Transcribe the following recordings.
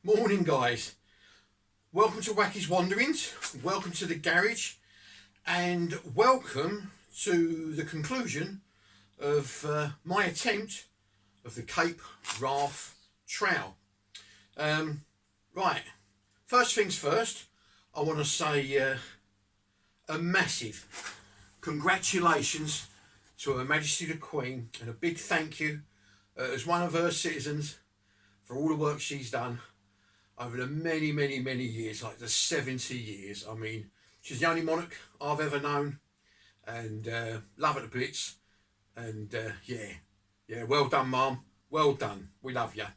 Morning, guys. Welcome to Wacky's Wanderings. Welcome to the garage, and welcome to the conclusion of my attempt of the Cape Wrath Trail. Right. First things first. I want to say a massive congratulations to Her Majesty the Queen, and a big thank you as one of her citizens for all the work she's done over the many years, like the 70 years. I mean, she's the only monarch I've ever known, and love her to bits. And yeah, well done, Mum. Well done. We love you.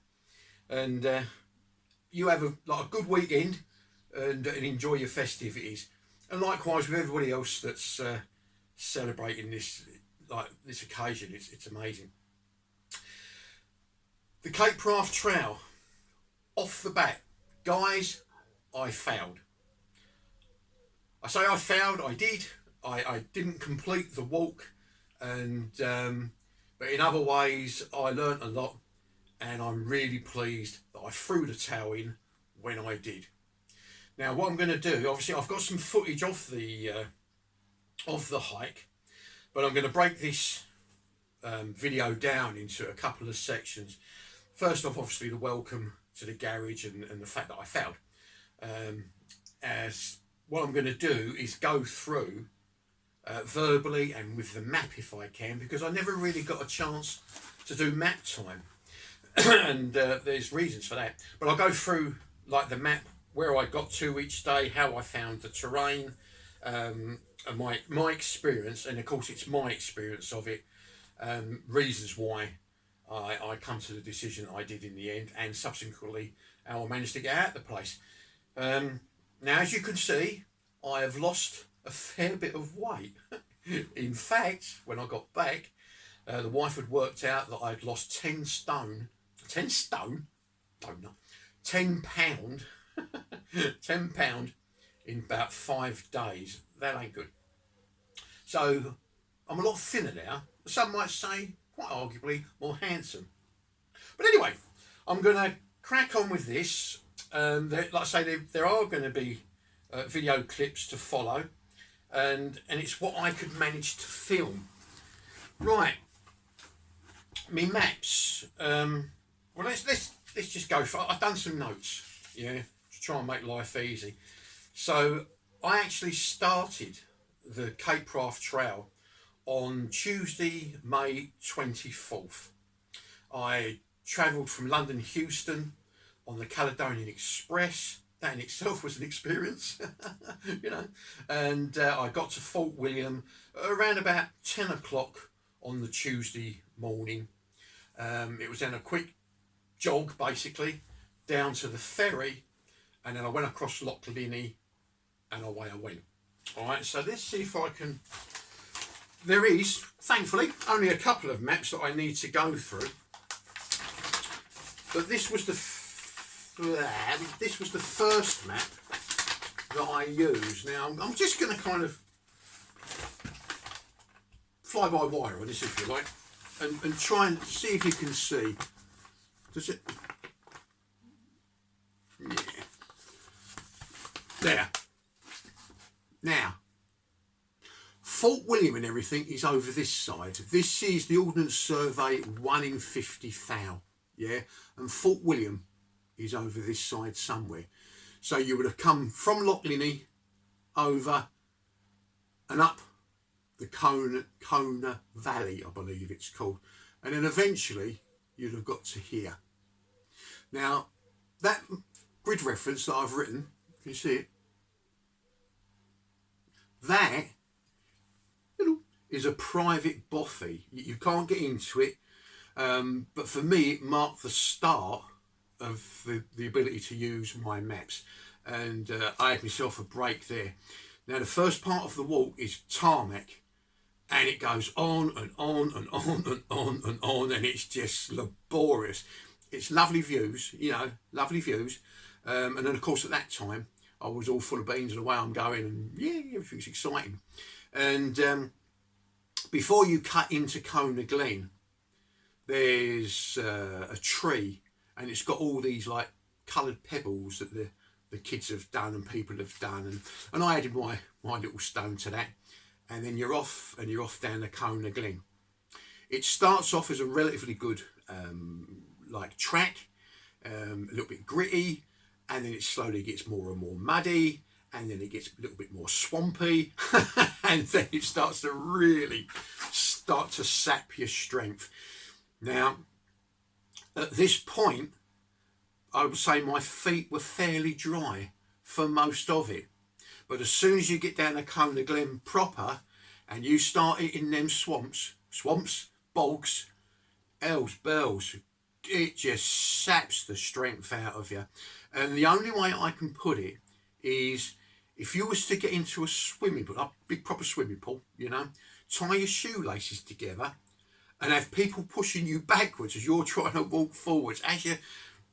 And you have a good weekend and enjoy your festivities. And likewise with everybody else that's celebrating this occasion. It's amazing. The Cape Wrath Trail. Off the bat, guys, I failed. I say I failed. I did. I didn't complete the walk, and but in other ways I learnt a lot, and I'm really pleased that I threw the towel in when I did. Now, what I'm going to do, obviously, I've got some footage of the hike, but I'm going to break this video down into a couple of sections. First off, obviously, the welcome to the garage and the fact that I failed. As what I'm going to do is go through verbally and with the map if I can, because I never really got a chance to do map time. And there's reasons for that. But I'll go through like the map, where I got to each day, how I found the terrain, and my experience, and of course it's my experience of it, reasons why I come to the decision I did in the end, and subsequently how I managed to get out of the place. Now, as you can see, I have lost a fair bit of weight. In fact, when I got back, the wife had worked out that I'd lost 10 stone. 10 stone? No, not 10 pound. 10 pound in about 5 days. That ain't good. So I'm a lot thinner now. Some might say, quite arguably, more handsome. But anyway, I'm going to crack on with this. Like I say, there are going to be video clips to follow, and it's what I could manage to film. Right, me maps. Well, let's just go for. I've done some notes, yeah, to try and make life easy. So I actually started the Cape Wrath Trail on Tuesday, May 24th. I travelled from London Euston on the Caledonian Express. That in itself was an experience, you know. And I got to Fort William around about 10 o'clock on the Tuesday morning. It was then a quick jog, basically, down to the ferry, and then I went across Loch Linney, and away I went. All right, so let's see if I can. There is, thankfully, only a couple of maps that I need to go through. But this was the first map that I used. Now, I'm just going to kind of fly by wire on this, if you like, and try and see if you can see. Does it? Yeah. There. Now, Fort William and everything is over this side. This is the Ordnance Survey 1 in 50 thou, yeah? And Fort William is over this side somewhere. So you would have come from Loch Linney over and up the Kona Valley, I believe it's called. And then eventually you'd have got to here. Now, that grid reference that I've written, can you see it? That is a private bothy. You can't get into it, but for me it marked the start of the ability to use my maps, and I had myself a break there. Now, the first part of the walk is tarmac, and it goes on and on and on and on and on, and it's just laborious. It's lovely views, you know, lovely views, and then of course at that time I was all full of beans and the way I'm going, and yeah, everything's exciting. And before you cut into Kona Glen, there's a tree, and it's got all these like coloured pebbles that the kids have done and people have done, and I added my little stone to that, and then you're off down the Kona Glen. It starts off as a relatively good like track, a little bit gritty, and then it slowly gets more and more muddy, and then it gets a little bit more swampy, and then it starts to really start to sap your strength. Now, at this point, I would say my feet were fairly dry for most of it. But as soon as you get down to Kona Glen proper and you start hitting them swamps, bogs, elves, bells, it just saps the strength out of you. And the only way I can put it is, if you was to get into a swimming pool, a big proper swimming pool, you know, tie your shoelaces together and have people pushing you backwards as you're trying to walk forwards, as you're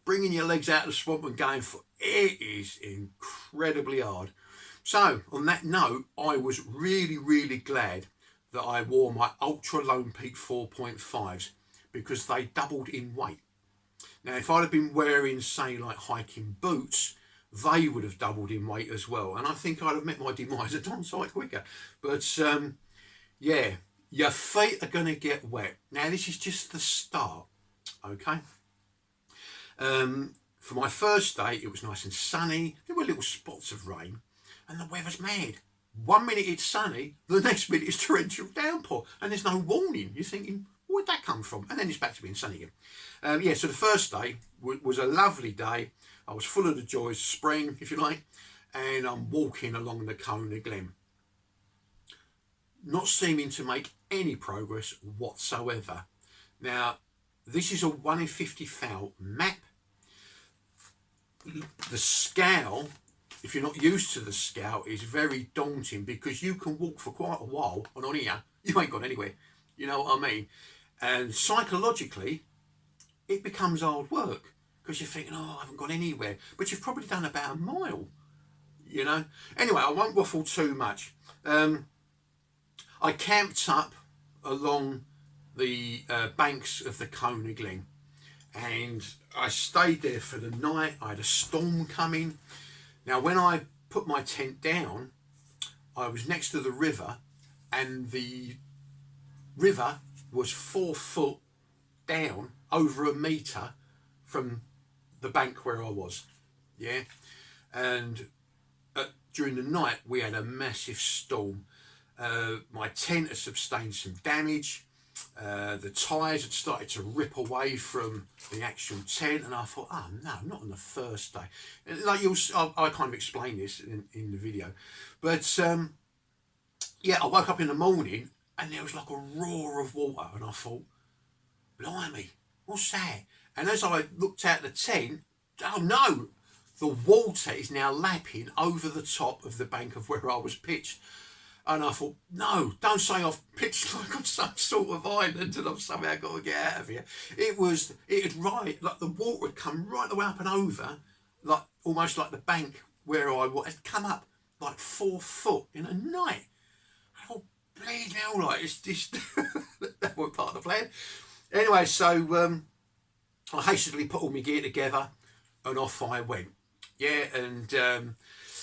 bringing your legs out of the swamp and going for it, is incredibly hard. So on that note, I was really glad that I wore my Ultra Lone Peak 4.5s, because they doubled in weight. Now, if I'd have been wearing, say, like hiking boots, they would have doubled in weight as well, and I think I'd have met my demise a ton sight quicker. But yeah, your feet are going to get wet. Now, this is just the start, okay? For my first day, it was nice and sunny. There were little spots of rain, and the weather's mad. 1 minute it's sunny, the next minute it's torrential downpour, and there's no warning. You're thinking, where'd that come from? And then it's back to being sunny again. Yeah, so the first day was a lovely day. I was full of the joys of spring, if you like, and I'm walking along the Kona Glen, not seeming to make any progress whatsoever. Now, this is a 1 in 50 foul map. The scowl, if you're not used to the scowl, is very daunting, because you can walk for quite a while, and on here, you ain't gone anywhere. You know what I mean? And psychologically, it becomes hard work, because you're thinking, oh, I haven't gone anywhere. But you've probably done about a mile, you know? Anyway, I won't waffle too much. I camped up along the banks of the Kona Glen, and I stayed there for the night. I had a storm coming. Now, when I put my tent down, I was next to the river, and the river was 4 foot down, over a metre from the bank where I was. Yeah, and during the night we had a massive storm. My tent had sustained some damage. The tyres had started to rip away from the actual tent, and I thought, oh no, not on the first day. And like I kind of explained this in the video, but yeah, I woke up in the morning and there was like a roar of water, and I thought, blimey, what's that? And as I looked out the tent, oh no, the water is now lapping over the top of the bank of where I was pitched. And I thought, no, don't say I've pitched like on some sort of island and I've somehow got to get out of here. It had the water had come right the way up and over, like almost like the bank where I was, had come up like 4 foot in a night. I thought, bleed hell, like, it's just, that wasn't part of the plan. Anyway, so I hastily put all my gear together and off I went. Yeah, and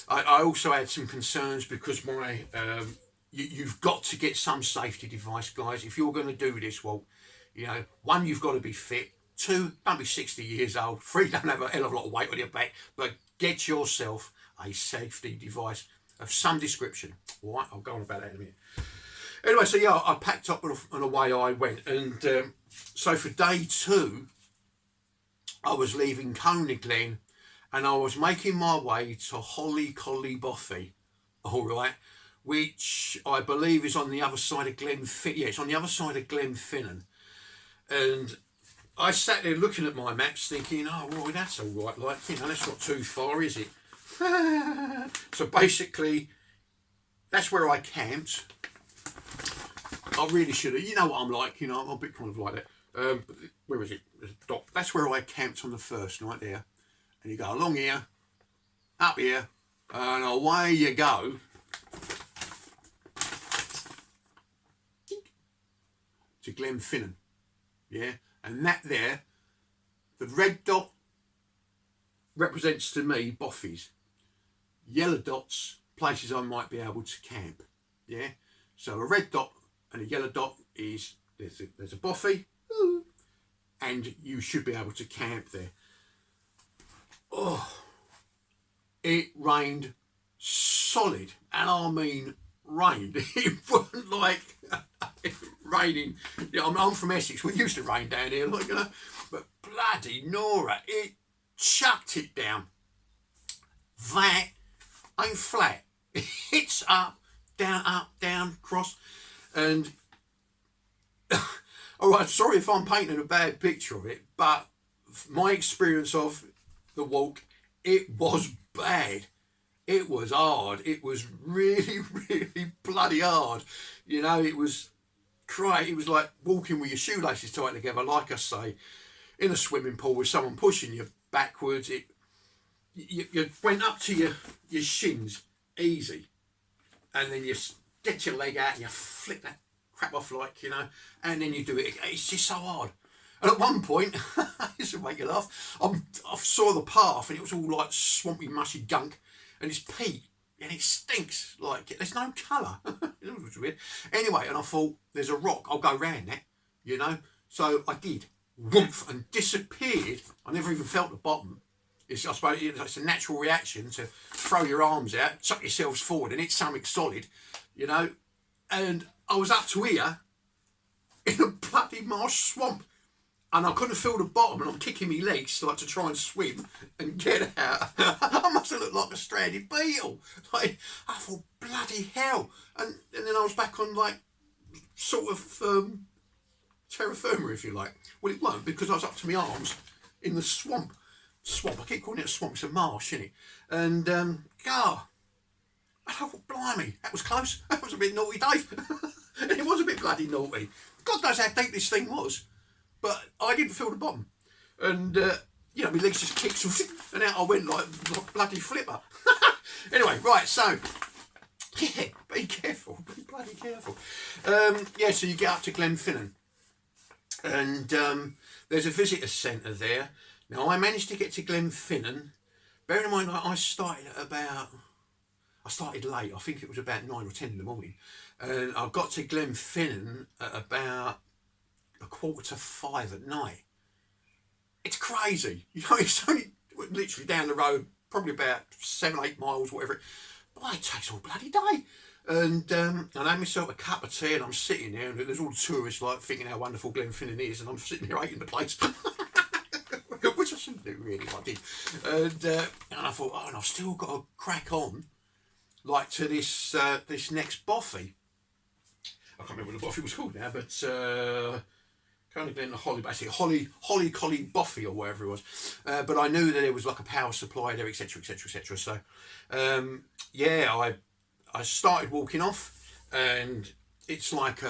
I also had some concerns, because my you've got to get some safety device, guys, if you're going to do this walk. You know, 1, you've got to be fit. 2, don't be 60 years old. 3, don't have a hell of a lot of weight on your back. But get yourself a safety device of some description. All right, I'll go on about that in a minute. Anyway, so yeah, I packed up and away I went. And so for day 2, I was leaving Kona Glen, and I was making my way to Holly Collie Boffy, all right, which I believe is on the other side of Glenfinnan. Yeah, it's on the other side of Glenfinnan. And I sat there looking at my maps thinking, oh, well, that's all right, like, you know, that's not too far, is it? So basically, that's where I camped. I really should have, you know what I'm like, you know, I'm a bit kind of like that. Where is it? That's where I camped on the first night there. And you go along here, up here, and away you go. To Glenfinnan. Yeah, and that there, the red dot represents to me boffies. Yellow dots, places I might be able to camp. Yeah. So a red dot and a yellow dot is there's a boffie, and you should be able to camp there. Oh, it rained solid, and I mean rained. It wasn't like raining. You know, I'm from Essex. We used to rain down here, like, you know, but bloody Nora, it chucked it down. That ain't flat. It's up, down, cross, and all right. Sorry if I'm painting a bad picture of it, but my experience of the walk, it was bad. It was hard. It was really, really bloody hard. You know, it was it was like walking with your shoelaces tight together, like I say, in a swimming pool with someone pushing you backwards. You went up to your shins easy, and then you get your leg out and you flick that crap off, like, you know, and then you do it. It's just so hard. And at one point, this will make you laugh, I saw the path and it was all like swampy, mushy gunk, and it's peat, and it stinks, like, there's no colour. It was weird. Anyway, and I thought, there's a rock, I'll go round that, you know. So I did, whoomph, and disappeared. I never even felt the bottom. I suppose it's a natural reaction to throw your arms out, chuck yourselves forward, and it's something solid, you know. And I was up to here in a bloody marsh swamp, and I couldn't feel the bottom, and I'm kicking my legs like to try and swim and get out. I must have looked like a stranded beetle. Like, I thought, bloody hell. And then I was back on, like, sort of terra firma, if you like. Well, it weren't, because I was up to my arms in the swamp. I keep calling it a swamp, it's a marsh, isn't it? And, God, I thought, blimey, that was close. That was a bit naughty, Dave. And it was a bit bloody naughty. God knows how deep this thing was. But I didn't feel the bottom. And, you know, my legs just kicked, and out I went like bloody flipper. Anyway, right, so, yeah, be careful. Be bloody careful. Yeah, so you get up to Glenfinnan. And there's a visitor centre there. Now, I managed to get to Glenfinnan. Bearing in mind, I started late. I think it was about 9 or 10 in the morning. And I got to Glenfinnan at about 4:45 at night. It's crazy. You know, it's only literally down the road, probably about 7-8 miles, whatever. But it takes all bloody day. And I had myself a cup of tea, and I'm sitting there, and there's all the tourists, like, thinking how wonderful Glenfinnan is, and I'm sitting there hating the place. Which I shouldn't do, really, I did. And I thought, oh, and I've still got to crack on, like, to this next boffie. I can't remember what the boffie was called now, but kind of in the Holly Collie Boffie or whatever it was. But I knew that there was like a power supply there, etc., etc., etc. So, yeah, I started walking off, and it's like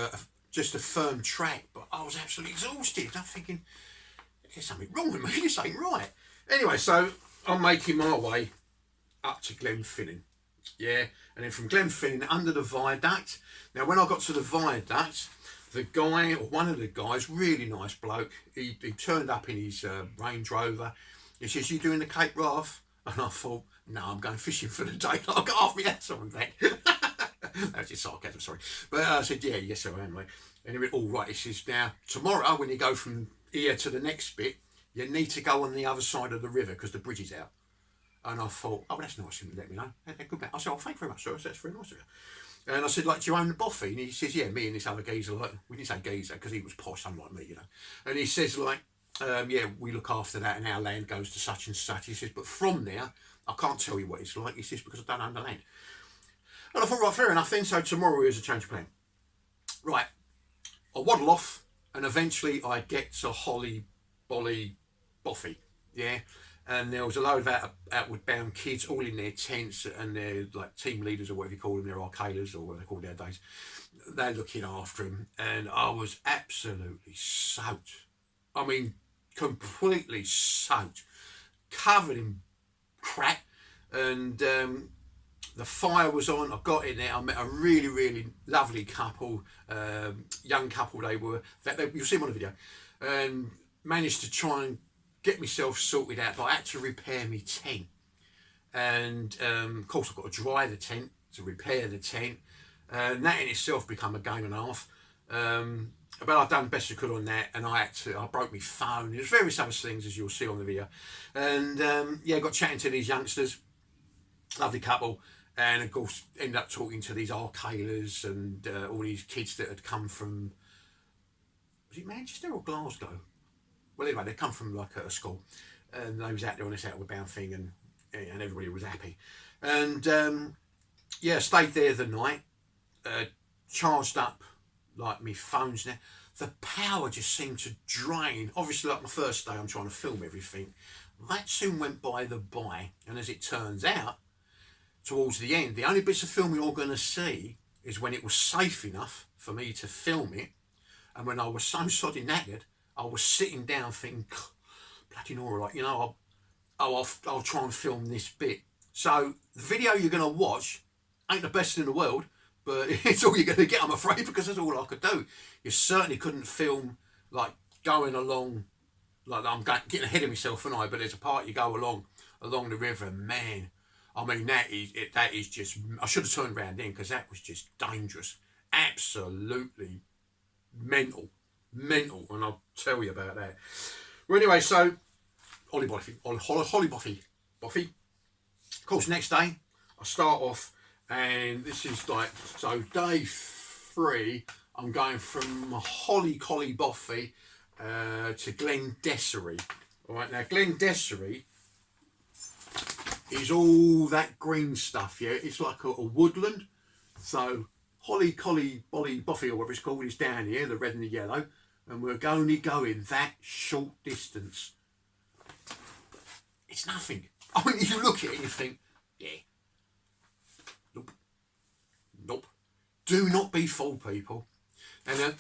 just a firm track, but I was absolutely exhausted. I'm thinking, there's something wrong with me, this ain't right. Anyway, so I'm making my way up to Glenfinnan. Yeah, and then from Glenfinnan under the viaduct. Now, when I got to the viaduct, the guy, or one of the guys, really nice bloke, he turned up in his Range Rover. He says, you doing the Cape Wrath? And I thought, no, I'm going fishing for the day. I've got half my hats on back. That's just sarcasm, sorry. But I said, yeah, yes, I am, mate. And he went, all right. He says, now, tomorrow, when you go from here to the next bit, you need to go on the other side of the river because the bridge is out. And I thought, oh, that's nice of him to let me know. Good man. I said, oh, thank you very much, sir. That's very nice of you. And I said, like, do you own the boffie? And he says, yeah, me and this other geezer, like, we didn't say geezer because he was posh, unlike me, you know. And he says, like, yeah, we look after that and our land goes to such and such. He says, but from there, I can't tell you what it's like. He says, because I don't own the land. And I thought, right, fair enough then. So tomorrow is a change of plan. Right. I waddle off, and eventually I get to Holly Bolly Boffie, yeah. And there was a load of outward bound kids all in their tents, and they're like team leaders or whatever you call them, they're arcadas or what they're called nowadays. They're looking after him, and I was absolutely soaked. I mean, completely soaked, covered in crap, and the fire was on. I got in there. I met a really, really lovely couple, young couple they were. You'll see them on the video, and managed to try and get myself sorted out, but I had to repair my tent. And of course I've got to dry the tent to repair the tent. And that in itself become a game and a half. But I've done best I could on that, and I broke my phone. There's various other things, as you'll see on the video. And yeah, got chatting to these youngsters, lovely couple, and of course ended up talking to these arcaders and all these kids that had come from, was it Manchester or Glasgow? Well, anyway, they come from like a school, and they was out there on this outward bound thing, and everybody was happy. And yeah, stayed there the night, charged up like my phone's now. The power just seemed to drain. Obviously, like my first day, I'm trying to film everything. That soon went by the by, and as it turns out, towards the end, the only bits of film you're going to see is when it was safe enough for me to film it, and when I was so soddy knackered, I was sitting down thinking, bloody Nora, like, you know, I'll try and film this bit. So the video you're going to watch ain't the best in the world, but it's all you're going to get, I'm afraid, because that's all I could do. You certainly couldn't film like going along, like I'm getting ahead of myself, and but there's a part you go along the river, and man, I mean, that is just, I should have turned around then, because that was just dangerous, absolutely mental, and I'll tell you about that. Well, anyway, so Holly Boffy. Of course, next day I start off, and this is like, so day 3, I'm going from Holly Boffy to Glen Dessery. All right, now Glen Dessery is all that green stuff, yeah. It's like a woodland. So Holly Boffy, or whatever it's called, is down here, the red and the yellow, and we're only going that short distance. It's nothing. I mean, you look at it and you think, yeah, nope. Do not be fooled, people. And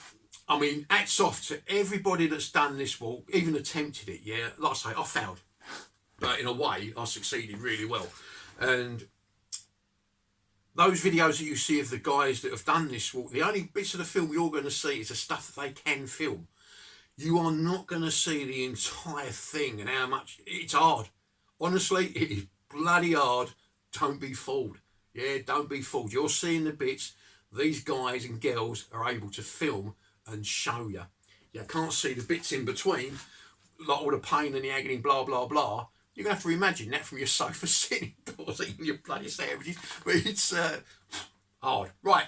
I mean, hats off to everybody that's done this walk, even attempted it. Yeah, like I say, I failed, but in a way, I succeeded really well. And those videos that you see of the guys that have done this walk, the only bits of the film you're going to see is the stuff that they can film. You are not going to see the entire thing and how much it's hard. Honestly, it is bloody hard. Don't be fooled. Yeah, don't be fooled. You're seeing the bits these guys and girls are able to film and show you. You can't see the bits in between, like all the pain and the agony, blah, blah, blah. You're going to have to imagine that from your sofa sitting indoors eating your bloody sandwiches. But it's hard. Right,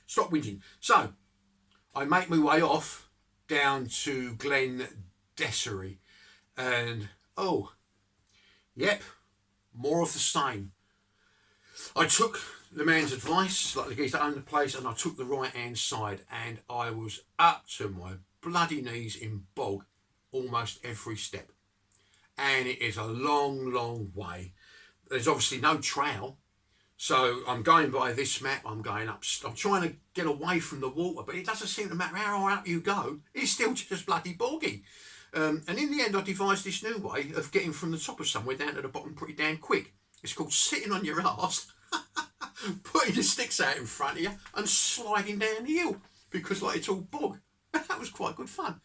stop whinging. So, I make my way off down to Glen Dessery. And, oh, yep, more of the same. I took the man's advice, like the geese that own the place, and I took the right-hand side, and I was up to my bloody knees in bog almost every step. And it is a long, long way. There's obviously no trail, so I'm going by this map. I'm going up. I'm trying to get away from the water, but it doesn't seem to matter how high up you go. It's still just bloody boggy. And in the end, I devised this new way of getting from the top of somewhere down to the bottom pretty damn quick. It's called sitting on your arse, putting your sticks out in front of you, and sliding down the hill, because like it's all bog. That was quite good fun.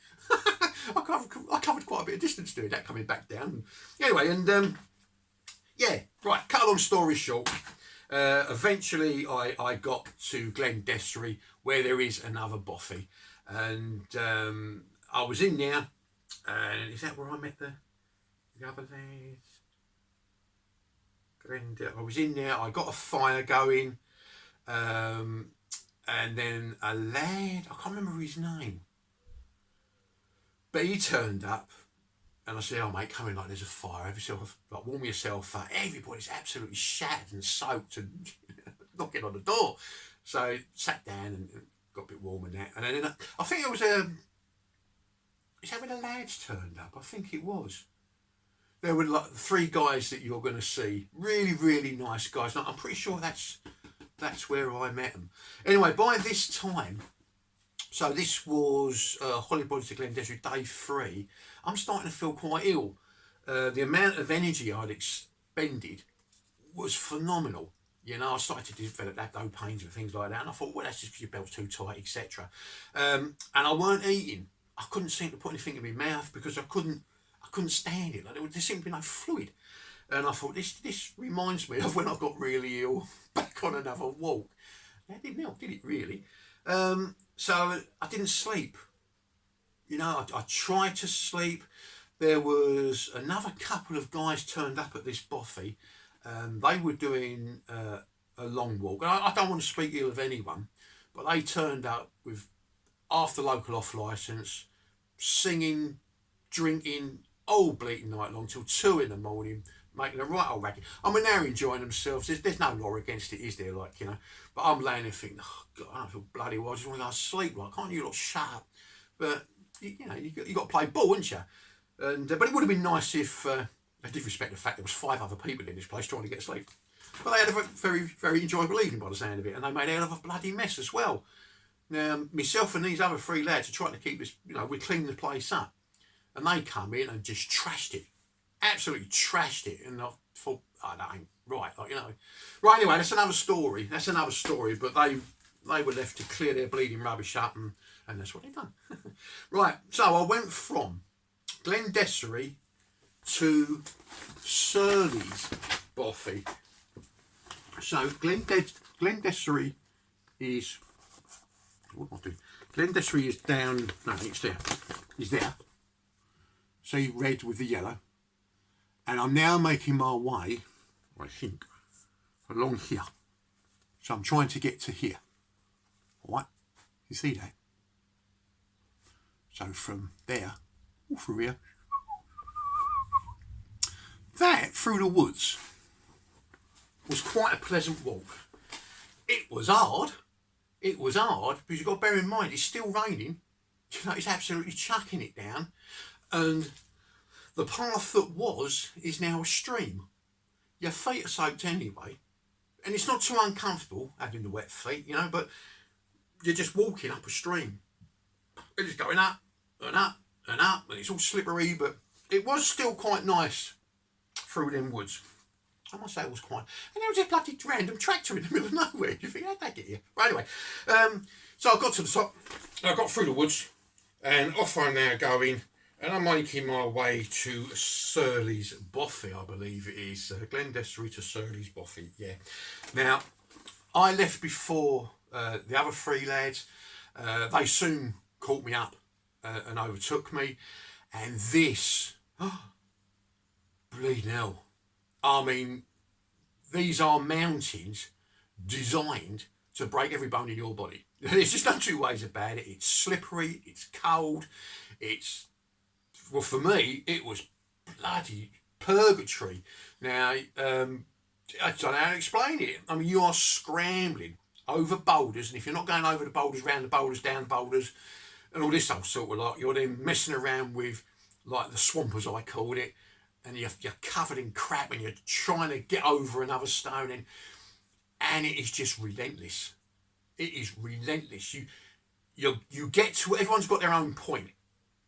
I covered quite a bit of distance doing that, coming back down. Anyway, and yeah, right, cut a long story short, eventually I got to Glen Dessery, where there is another Boffy, and I was in there, and is that where I met the other lads? I was in there, I got a fire going, and then a lad, I can't remember his name, but he turned up, and I said, oh mate, come in, like there's a fire, have yourself, like warm yourself up. Everybody's absolutely shattered and soaked and knocking on the door. So sat down and got a bit warm and that, and then I think it was is that when the lads turned up? I think it was. There were like 3 guys that you're going to see, really, really nice guys. Now, I'm pretty sure that's where I met them. Anyway, by this time, so this was Hollywood to Glen Dessery, day 3. I'm starting to feel quite ill. The amount of energy I'd expended was phenomenal. You know, I started to develop abdo pains and things like that. And I thought, well, that's just because your belt's too tight, etc. And I weren't eating. I couldn't seem to put anything in my mouth because I couldn't couldn't stand it. Like, there seemed to be no fluid. And I thought, this reminds me of when I got really ill back on another walk. That didn't help, did it, really? So I didn't sleep. You know, I tried to sleep. There was another couple of guys turned up at this bothy. They were doing a long walk. And I don't want to speak ill of anyone, but they turned up with half the local off licence, singing, drinking, all bleating night long till 2 in the morning, making a right old racket. I mean, they're enjoying themselves. There's no law against it, is there? Like, you know. But I'm laying there thinking, oh God, I don't feel bloody well. I just want to go to sleep. Like, can't you lot shut up? But you know, you got to play ball, haven't you? And but it would have been nice if I did respect the fact there was 5 other people in this place trying to get sleep. But they had a very, very enjoyable evening by the sound of it, and they made a hell of a bloody mess as well. Now, myself and these other 3 lads are trying to keep this, you know, we clean the place up, and they come in and just trashed it, absolutely trashed it, and I thought, oh, that ain't right, like, you know. Right, anyway, that's another story. But they were left to clear their bleeding rubbish up, and that's what they've done. Right, so I went from Glendessery to Surley's bothy. So Glendessery is, what am I doing? Glendessery is down, no, it's there. It's there. See, red with the yellow. And I'm now making my way, I think, along here. So I'm trying to get to here. All right, you see that? So from there, all through here, that through the woods was quite a pleasant walk. It was hard because you've got to bear in mind it's still raining. You know, it's absolutely chucking it down, and the path that is now a stream. Your feet are soaked anyway, and it's not too uncomfortable having the wet feet, you know, but you're just walking up a stream. It's just going up and up and up, and it's all slippery, but it was still quite nice through them woods. I must say it was quite. And there was a bloody random tractor in the middle of nowhere. You think, how'd they get here? But anyway, so I got to the top, I got through the woods, and off I'm now going, and I'm making my way to Surley's bothy, I believe it is. Glendessery to Surley's bothy, yeah. Now, I left before the other 3 lads. They soon caught me up and overtook me, and this, bleeding hell. I mean, these are mountains designed to break every bone in your body. There's just no 2 ways about it. It's slippery, it's cold, well, for me, it was bloody purgatory. Now, I don't know how to explain it. I mean, you are scrambling over boulders, and if you're not going over the boulders, round the boulders, down the boulders, and all this sort of like, you're then messing around with, like, the swamp, as I called it, and you're covered in crap, and you're trying to get over another stone, and it is just relentless. It is relentless. You get to, everyone's got their own point.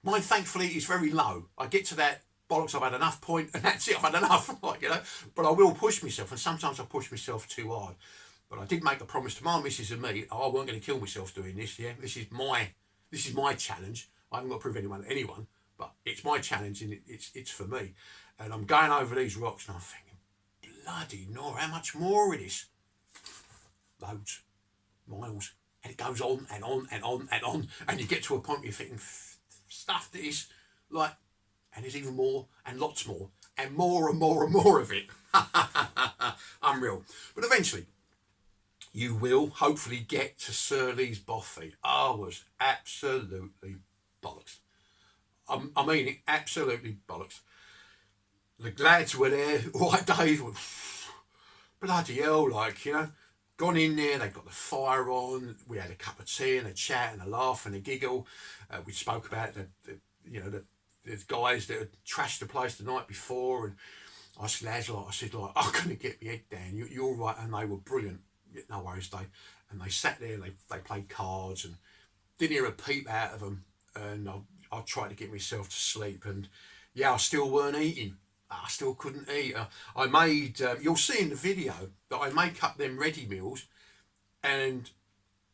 Mine, thankfully, is very low. I get to that, bollocks, I've had enough point, and that's it, I've had enough, like, you know. But I will push myself, and sometimes I push myself too hard. But I did make a promise to my missus and me, I weren't going to kill myself doing this, yeah. This is my challenge. I haven't got to prove anyone, but it's my challenge, and it's for me. And I'm going over these rocks, and I'm thinking, bloody Nora, how much more of this? Loads, miles, and it goes on and on and on and on, and you get to a point where you're thinking, stuff that is like, and there's even more and lots more and more and more and more of it. Unreal. But eventually you will hopefully get to Surley's bothy. I was absolutely bollocks. I mean it, absolutely bollocks. The lads were there, right, Dave, bloody hell, like, you know, gone in there, they got the fire on, we had a cup of tea and a chat and a laugh and a giggle. We spoke about the guys that had trashed the place the night before, and I said, lads, I'm going to get my head down, you're all right, and they were brilliant. No worries, Dave. And they sat there, they played cards, and didn't hear a peep out of them, and I tried to get myself to sleep, and yeah, I still weren't eating. I still couldn't eat. I made, you'll see in the video that I make up them ready meals, and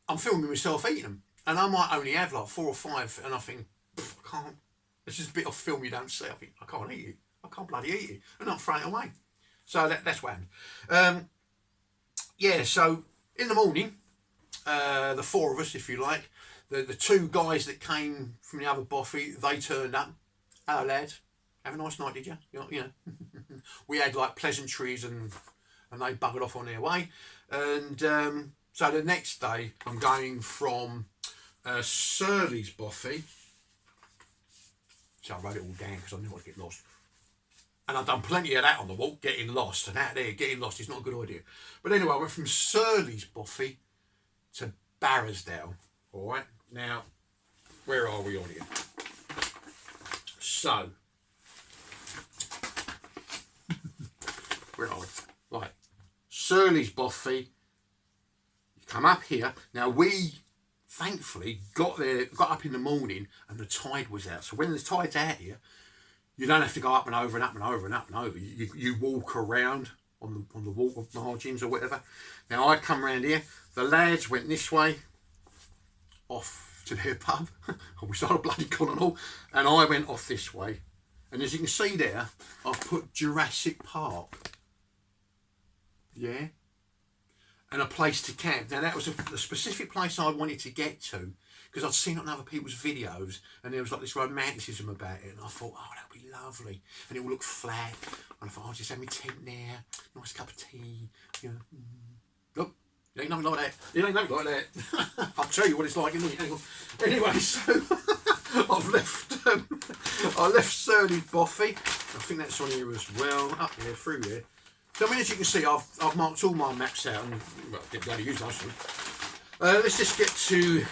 I'm filming myself eating them, and I might only have like 4 or 5, and I think, I can't, It's just a bit of film you don't see. I think, I can't eat it. I can't bloody eat it. And I'm throwing it away. So that's what happened. Yeah, so in the morning, the four of us, if you like, the two guys that came from the other boffy, they turned up. Hello, lads. Have a nice night, did you? You know. We had like pleasantries and they buggered off on their way. And so the next day, I'm going from Surly's boffy. So I wrote it all down because I knew I'd get lost. And I've done plenty of that on the walk, getting lost. And out there, getting lost is not a good idea. But anyway, I went from Surly's boffy to Barrisdale. All right. Now, where are we on here? So, where are we? Right. Surly's boffy. You come up here. Now, we thankfully got up in the morning and the tide was out. So when the tide's out here, you don't have to go up and over and up and over and up and over. You walk around on the water margins or whatever. Now I come around here. The lads went this way, off to their pub. We started bloody con and all, and I went off this way. And as you can see there, I've put Jurassic Park. Yeah. And a place to camp. Now that was a specific place I wanted to get to because I'd seen it on other people's videos and there was like this romanticism about it, and I thought, oh, that would be lovely, and it will look flat, and I thought, I'll just have my tent there, nice cup of tea, you know. Look, it ain't nothing like that. It ain't nothing like that. I'll tell you what it's like in the anyway. So I left Surly's boffy. I think that's on here as well, up here through there. So I mean, as you can see, I've marked all my maps out and well, didn't bloody use last one. Let's just get to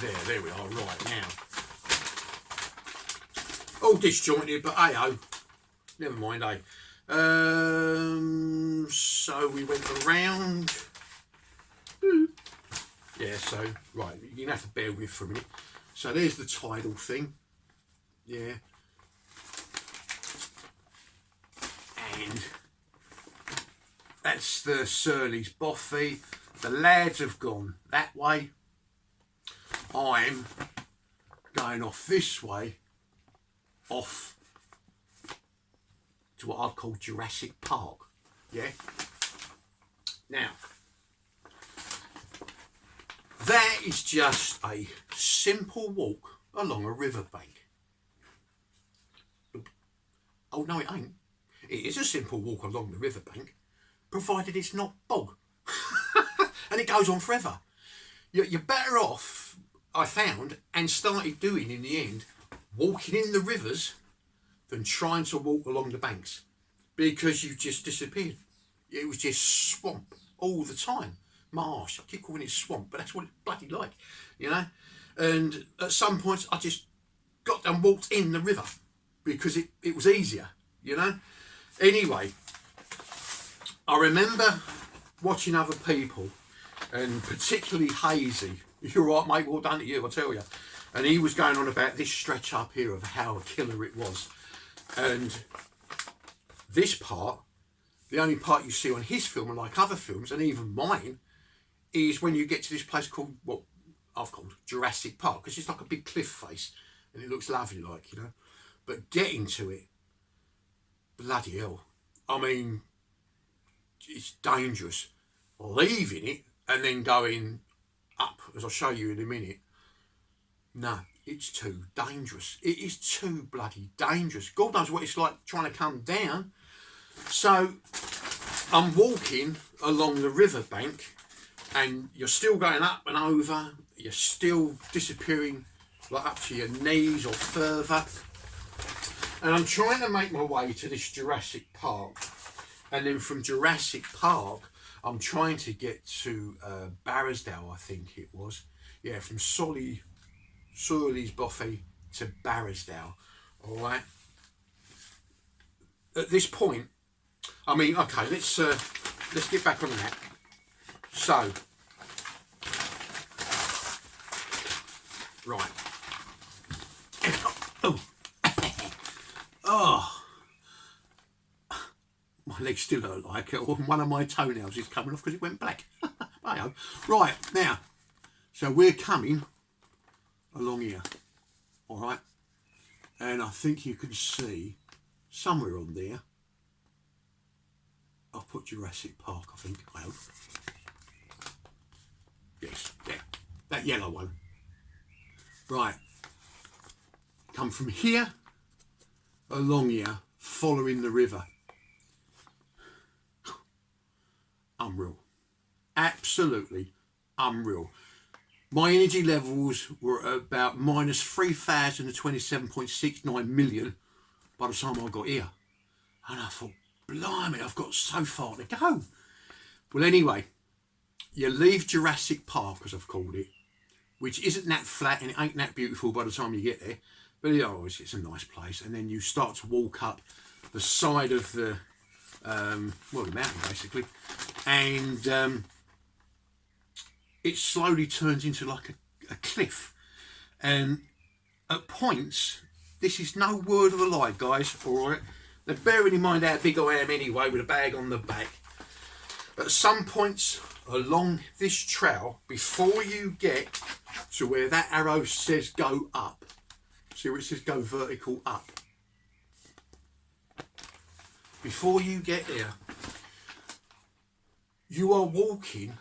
there. There we are. Right now, all disjointed, but hey-oh, never mind, eh? So we went around. Yeah. So right, you're gonna have to bear with for a minute. So there's the tidal thing. Yeah. And that's the Surly's boffy. The lads have gone that way. I'm going off this way, off to what I'd call Jurassic Park. Yeah. Now, that is just a simple walk along a riverbank. Oh no, it ain't. It is a simple walk along the riverbank, provided it's not bog. And it goes on forever. You're better off, I found, and started doing in the end, walking in the rivers than trying to walk along the banks, because you just disappeared. It was just swamp all the time. Marsh. I keep calling it swamp, but that's what it's bloody like, you know. And at some points, I just got and walked in the river because it was easier, you know. Anyway, I remember watching other people, and particularly Hazy. You're right, mate, well done to you, I tell you. And he was going on about this stretch up here of how a killer it was. And this part, the only part you see on his film, and like other films, and even mine, is when you get to this place called, what I've called Jurassic Park, because it's like a big cliff face, and it looks lovely, like, you know. But getting to it, bloody hell. I mean, it's dangerous. Leaving it and then going up, as I'll show you in a minute. No, it's too dangerous. It is too bloody dangerous. God knows what it's like trying to come down. So I'm walking along the riverbank and you're still going up and over. You're still disappearing like up to your knees or further. And I'm trying to make my way to this Jurassic Park. And then from Jurassic Park, I'm trying to get to Barrisdale, I think it was. Yeah, from Surly's boffy to Barrisdale. All right. At this point, I mean, okay, let's get back on the map. So, right. Oh. Oh, my legs still hurt like it, or one of my toenails is coming off because it went black. Right, now, so we're coming along here, all right? And I think you can see somewhere on there, I've put Jurassic Park, I think. I hope. Yes, yeah, that yellow one. Right, come from here along here, following the river. Unreal, absolutely unreal. My energy levels were about minus 3,027.69 million by the time I got here. And I thought, blimey, I've got so far to go. Well, anyway, you leave Jurassic Park, as I've called it, which isn't that flat and it ain't that beautiful by the time you get there. But it's a nice place. And then you start to walk up the side of the, the mountain, basically. And it slowly turns into like a cliff. And at points, this is no word of a lie, guys, all right? Now, bearing in mind how big I am anyway, with a bag on the back, at some points along this trail, before you get to where that arrow says go up, see where it says go vertical up, before you get there, you are walking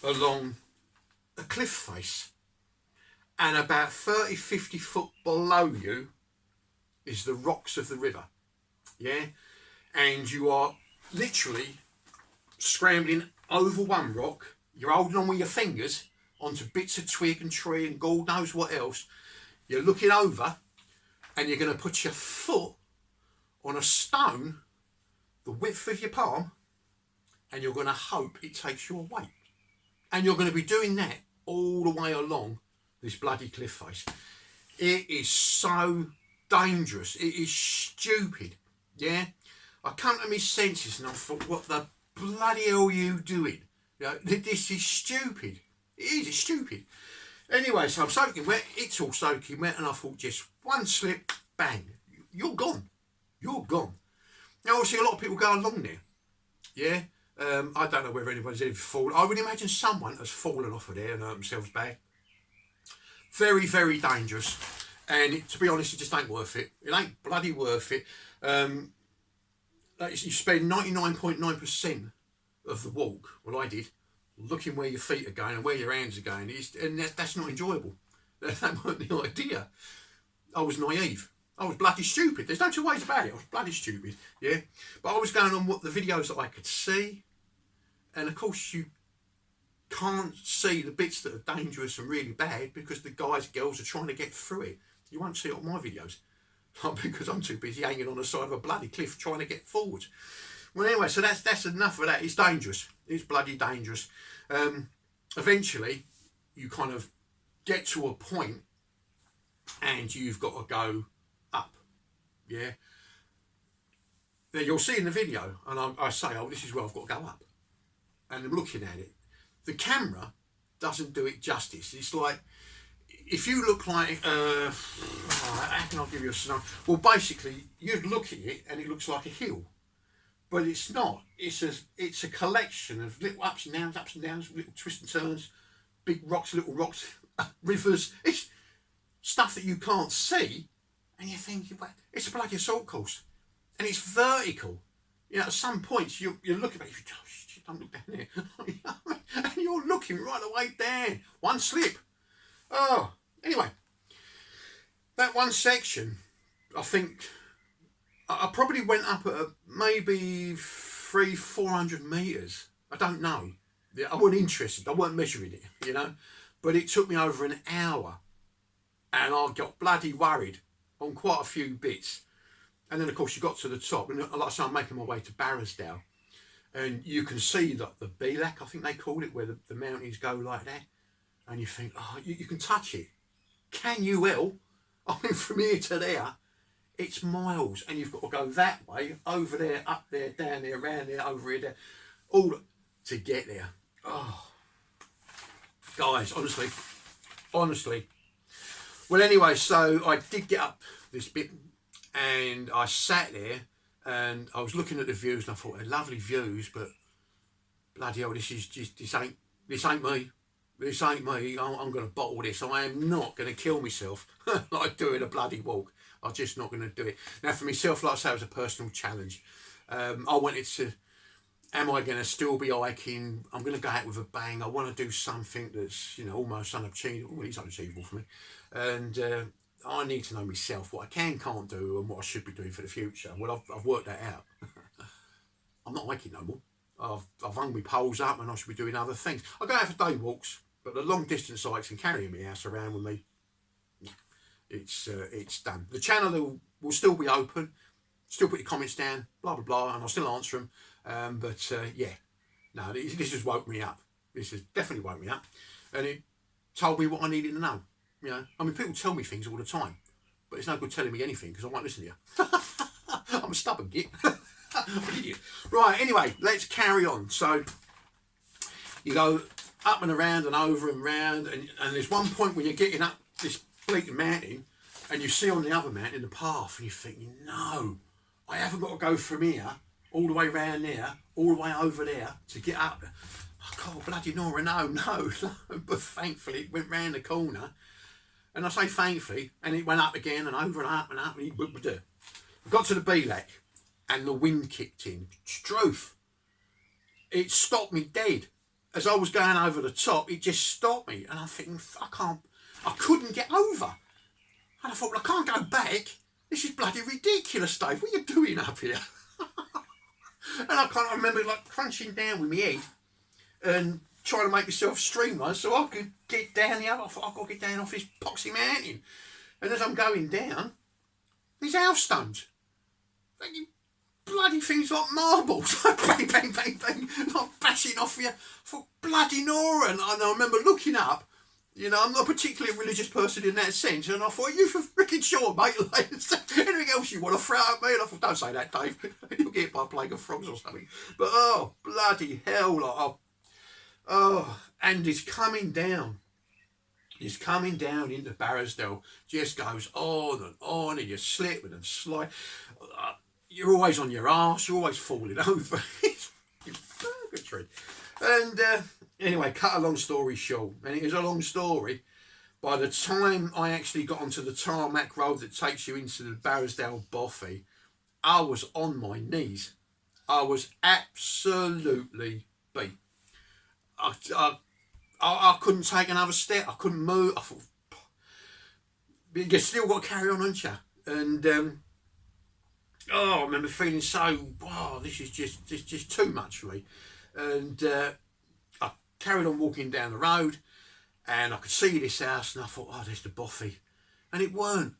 along a cliff face, and about 30-50 foot below you is the rocks of the river. Yeah, and you are literally scrambling over one rock. You're holding on with your fingers onto bits of twig and tree and God knows what else. You're looking over and you're going to put your foot on a stone the width of your palm, and you're going to hope it takes your weight. And you're going to be doing that all the way along this bloody cliff face. It is so dangerous. It is stupid. Yeah, I come to my senses and I thought, what the bloody hell are you doing? You know, this is stupid. It's stupid. Anyway, so I'm soaking wet, it's all soaking wet, and I thought, just one slip, bang, you're gone. You're gone. Now, obviously, a lot of people go along there. Yeah, I don't know whether anybody's ever fallen. I would imagine someone has fallen off of there and hurt themselves bad. Very, very dangerous. And to be honest, it just ain't worth it. It ain't bloody worth it. You spend 99.9% of the walk, well I did, looking where your feet are going and where your hands are going, and that's not enjoyable. That wasn't the idea. I was naive. I was bloody stupid. There's no two ways about it. I was bloody stupid, yeah. But I was going on what the videos that I could see, and of course you can't see the bits that are dangerous and really bad because the guys, girls are trying to get through it. You won't see it on my videos. Because I'm too busy hanging on the side of a bloody cliff trying to get forward. Well, anyway, so that's enough of that. It's dangerous. It's bloody dangerous. Eventually, you kind of get to a point and you've got to go up. Yeah. Now, you'll see in the video, and I say, oh, this is where I've got to go up. And I'm looking at it. The camera doesn't do it justice. It's like, if you look like, how can I give you a scenario? Well, basically, you'd look at it and it looks like a hill, but it's not. It's a collection of little ups and downs, little twists and turns, big rocks, little rocks, rivers. It's stuff that you can't see, and you're thinking, well, it's a bloody assault course, and it's vertical. You know, at some points you're looking at it, you oh, shit, don't look down there, and you're looking right the way down. One slip. Oh, anyway, that one section, I think, I probably went up at maybe 300-400 metres. I don't know. I wasn't interested. I weren't measuring it, you know. But it took me over an hour, and I got bloody worried on quite a few bits. And then, of course, you got to the top, and like I say, I'm making my way to Barrisdale, and you can see that the Belak, I think they call it, where the mountains go like that. And you think, oh, you can touch it. Can you well? I mean, from here to there, it's miles. And you've got to go that way, over there, up there, down there, around there, over here, there, all to get there. Oh, guys, honestly. Well, anyway, so I did get up this bit, and I sat there, and I was looking at the views, and I thought, they're lovely views, but bloody hell, this ain't me. This ain't me. I'm going to bottle this. I am not going to kill myself like doing a bloody walk. I'm just not going to do it. Now, for myself, like I say, it was a personal challenge. I wanted to, am I going to still be hiking? I'm going to go out with a bang. I want to do something that's, almost unachievable. Well, it's unachievable for me. And I need to know myself what I can, can't do, and what I should be doing for the future. Well, I've worked that out. I'm not hiking no more. I've hung my poles up and I should be doing other things. I go out for day walks, but the long distance hikes and carrying my house around with me, it's done. The channel will still be open. Still put your comments down, blah blah blah, and I'll still answer them. No, this has woke me up. This has definitely woke me up, and it told me what I needed to know. I mean, people tell me things all the time, but it's no good telling me anything because I won't listen to you. I'm a stubborn git. I'm an idiot. Right, anyway, let's carry on. So you go up and around and over and round, and there's one point when you're getting up this bleak mountain, and you see on the other mountain the path, and you're thinking, no, I haven't got to go from here all the way round there, all the way over there to get up. Oh, God, bloody Nora, no. But thankfully, it went round the corner, and I say thankfully, and it went up again and over and up and up, and it got to the Belak. And the wind kicked in. Truth. It stopped me dead. As I was going over the top, it just stopped me. And I'm thinking, I couldn't get over. And I thought, well, I can't go back. This is bloody ridiculous, Dave. What are you doing up here? And I remember like crunching down with my head and trying to make myself streamline so I could get down the other. I thought, I've got to get down off this poxy mountain. And as I'm going down, these hailstones. Bloody things like marbles, bang, bang, bang, bang, like bashing off you. I thought, bloody Nora. And I remember looking up, I'm not a particularly religious person in that sense, and I thought, you for freaking sure, mate, like, anything else you want to throw at me? And I thought, don't say that, Dave, you'll get hit by a plague of frogs or something. But, oh, bloody hell, and it's coming down. It's coming down into Barrisdale, just goes on, and you slip and slide. You're always on your arse, you're always falling over. It's purgatory. And anyway, cut a long story short, and it is a long story. By the time I actually got onto the tarmac road that takes you into the Barrisdale Bothy, I was on my knees. I was absolutely beat. I couldn't take another step. I couldn't move. I thought, you still got to carry on, haven't you? And I remember feeling so, this is just too much for me. And I carried on walking down the road, and I could see this house, and I thought, there's the Bothy. And it weren't.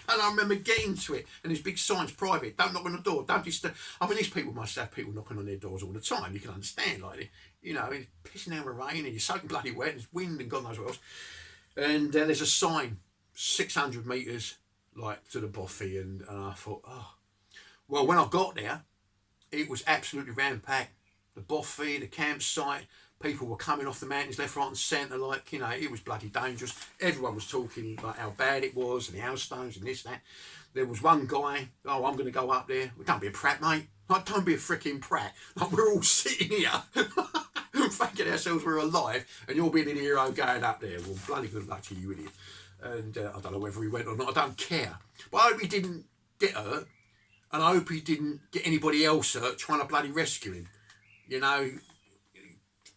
And I remember getting to it, and there's big signs, private, don't knock on the door, don't disturb. I mean, these people must have people knocking on their doors all the time. You can understand, like, it's pissing down with rain, and you're soaking bloody wet, and there's wind, and God knows what else. And there's a sign, 600 metres, like, to the Bothy, and I thought, well, when I got there, it was absolutely ram-packed. The Bothy, the campsite, people were coming off the mountains left, right and centre, like, it was bloody dangerous. Everyone was talking about how bad it was, and the hailstones and this, that. There was one guy, I'm going to go up there. Well, don't be a prat, mate. Like, don't be a freaking prat. Like, we're all sitting here, thinking ourselves we're alive, and you're being a hero going up there. Well, bloody good luck to you, idiot. And I don't know whether he went or not, I don't care. But I hope he didn't get hurt, and I hope he didn't get anybody else hurt trying to bloody rescue him.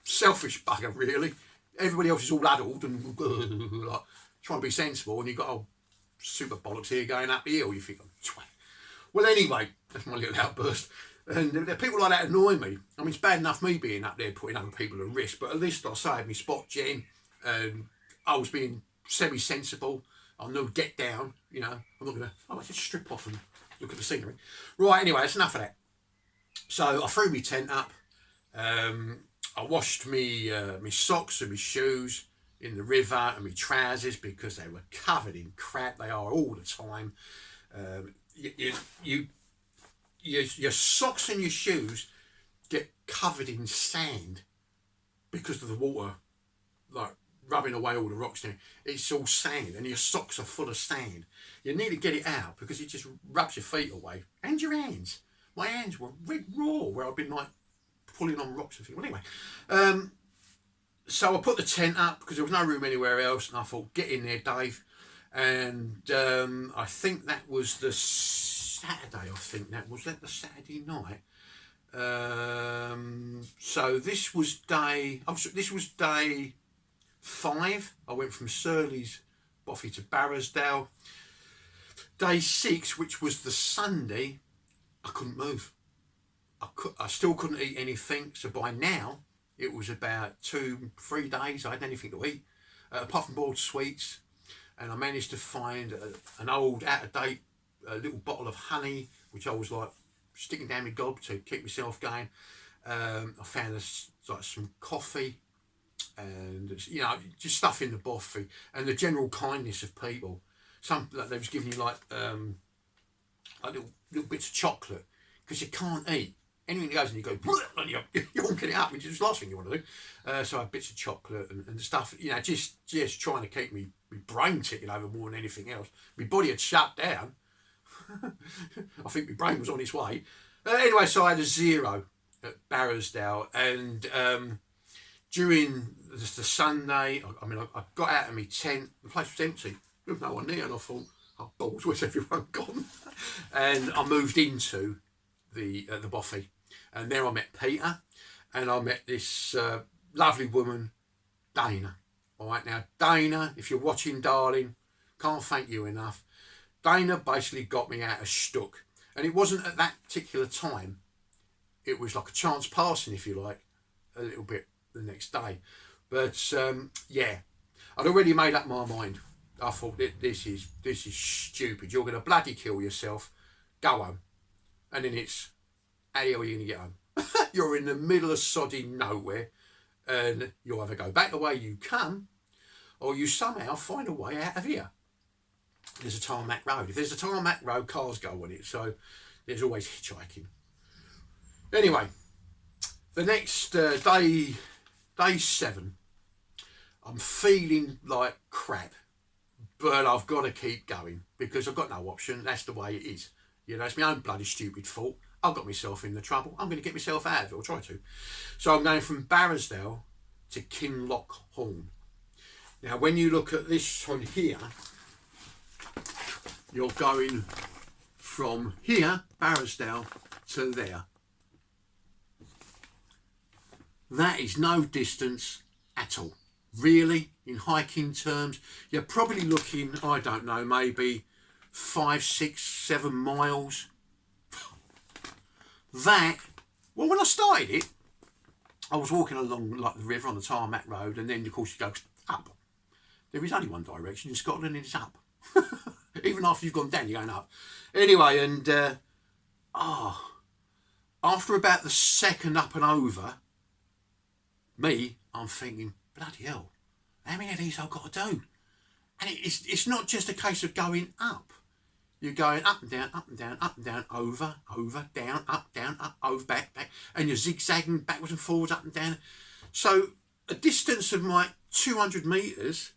Selfish bugger, really. Everybody else is all addled and like, trying to be sensible, and you've got super bollocks here going up the hill. You think, twat. Well, anyway, that's my little outburst. And people like that annoy me. I mean, it's bad enough me being up there putting other people at risk, but at least I saved me spot gen, and I was being semi-sensible. I knew get down, I'm not going to, I just strip off and look at the scenery. Right, anyway, that's enough of that. So I threw my tent up. I washed me socks and my shoes in the river, and my trousers, because they were covered in crap. They are all the time. Your socks and your shoes get covered in sand because of the water, like rubbing away all the rocks there. It's all sand, and your socks are full of sand. You need to get it out because it just rubs your feet away and your hands. My hands were red raw where I've been like pulling on rocks and things. Well, anyway, So I put the tent up because there was no room anywhere else, and I thought, get in there, Dave. And I think that was the Saturday. I think that was the Saturday night. So this was day. This was day 5. I went from Surley's Boffey to Barrows-Dale. Day 6, which was the Sunday, I couldn't move. I still couldn't eat anything. So by now, it was about 2-3 days. I hadn't anything to eat, apart from boiled sweets. And I managed to find an old, out-of-date little bottle of honey, which I was like sticking down my gob to keep myself going. I found like some coffee, and just stuff in the boffy, and the general kindness of people. Some like they was giving you like little bits of chocolate, because you can't eat anything that goes and you go and you're yonking it up, which is the last thing you want to do. So I had bits of chocolate and stuff, just trying to keep me brain ticking over more than anything else. My body had shut down. I think my brain was on its way. Anyway, so I had a 0 at Barrows-Dale, and during the Sunday, I got out of my tent. The place was empty. There was no one there, and I thought, oh balls, where's everyone gone? And I moved into the boffy, and there I met Peter, and I met this lovely woman, Dana. All right, now Dana, if you're watching, darling, can't thank you enough. Dana basically got me out of stuck, and it wasn't at that particular time. It was like a chance passing, if you like, a little bit the next day. But yeah, I'd already made up my mind. I thought, this is stupid. You're going to bloody kill yourself. Go home. And then it's, how the hell are you going to get home? You're in the middle of sodding nowhere, and you'll either go back the way you come, or you somehow find a way out of here. There's a tarmac road. If there's a tarmac road, cars go on it, so there's always hitchhiking. Anyway, the next day 7, I'm feeling like crap, but I've got to keep going because I've got no option. That's the way it is. It's my own bloody stupid fault. I've got myself in the trouble. I'm going to get myself out of it, or try to. So I'm going from Barrows-Dale to Kinloch-Horn. Now, when you look at this on here, you're going from here, Barrows-Dale, to there. That is no distance at all. Really, in hiking terms, you're probably looking, I don't know, maybe 5, 6, 7 miles. Well, when I started it, I was walking along like the river on the tarmac road, and then of course you go up. There is only one direction in Scotland, and it's up. Even after you've gone down, you're going up. Anyway, and after about the second up and over, I'm thinking, bloody hell, how many of these I've got to do? And it's not just a case of going up. You're going up and down, over, down, up, over, back, and you're zigzagging backwards and forwards, up and down. So a distance of like 200 metres,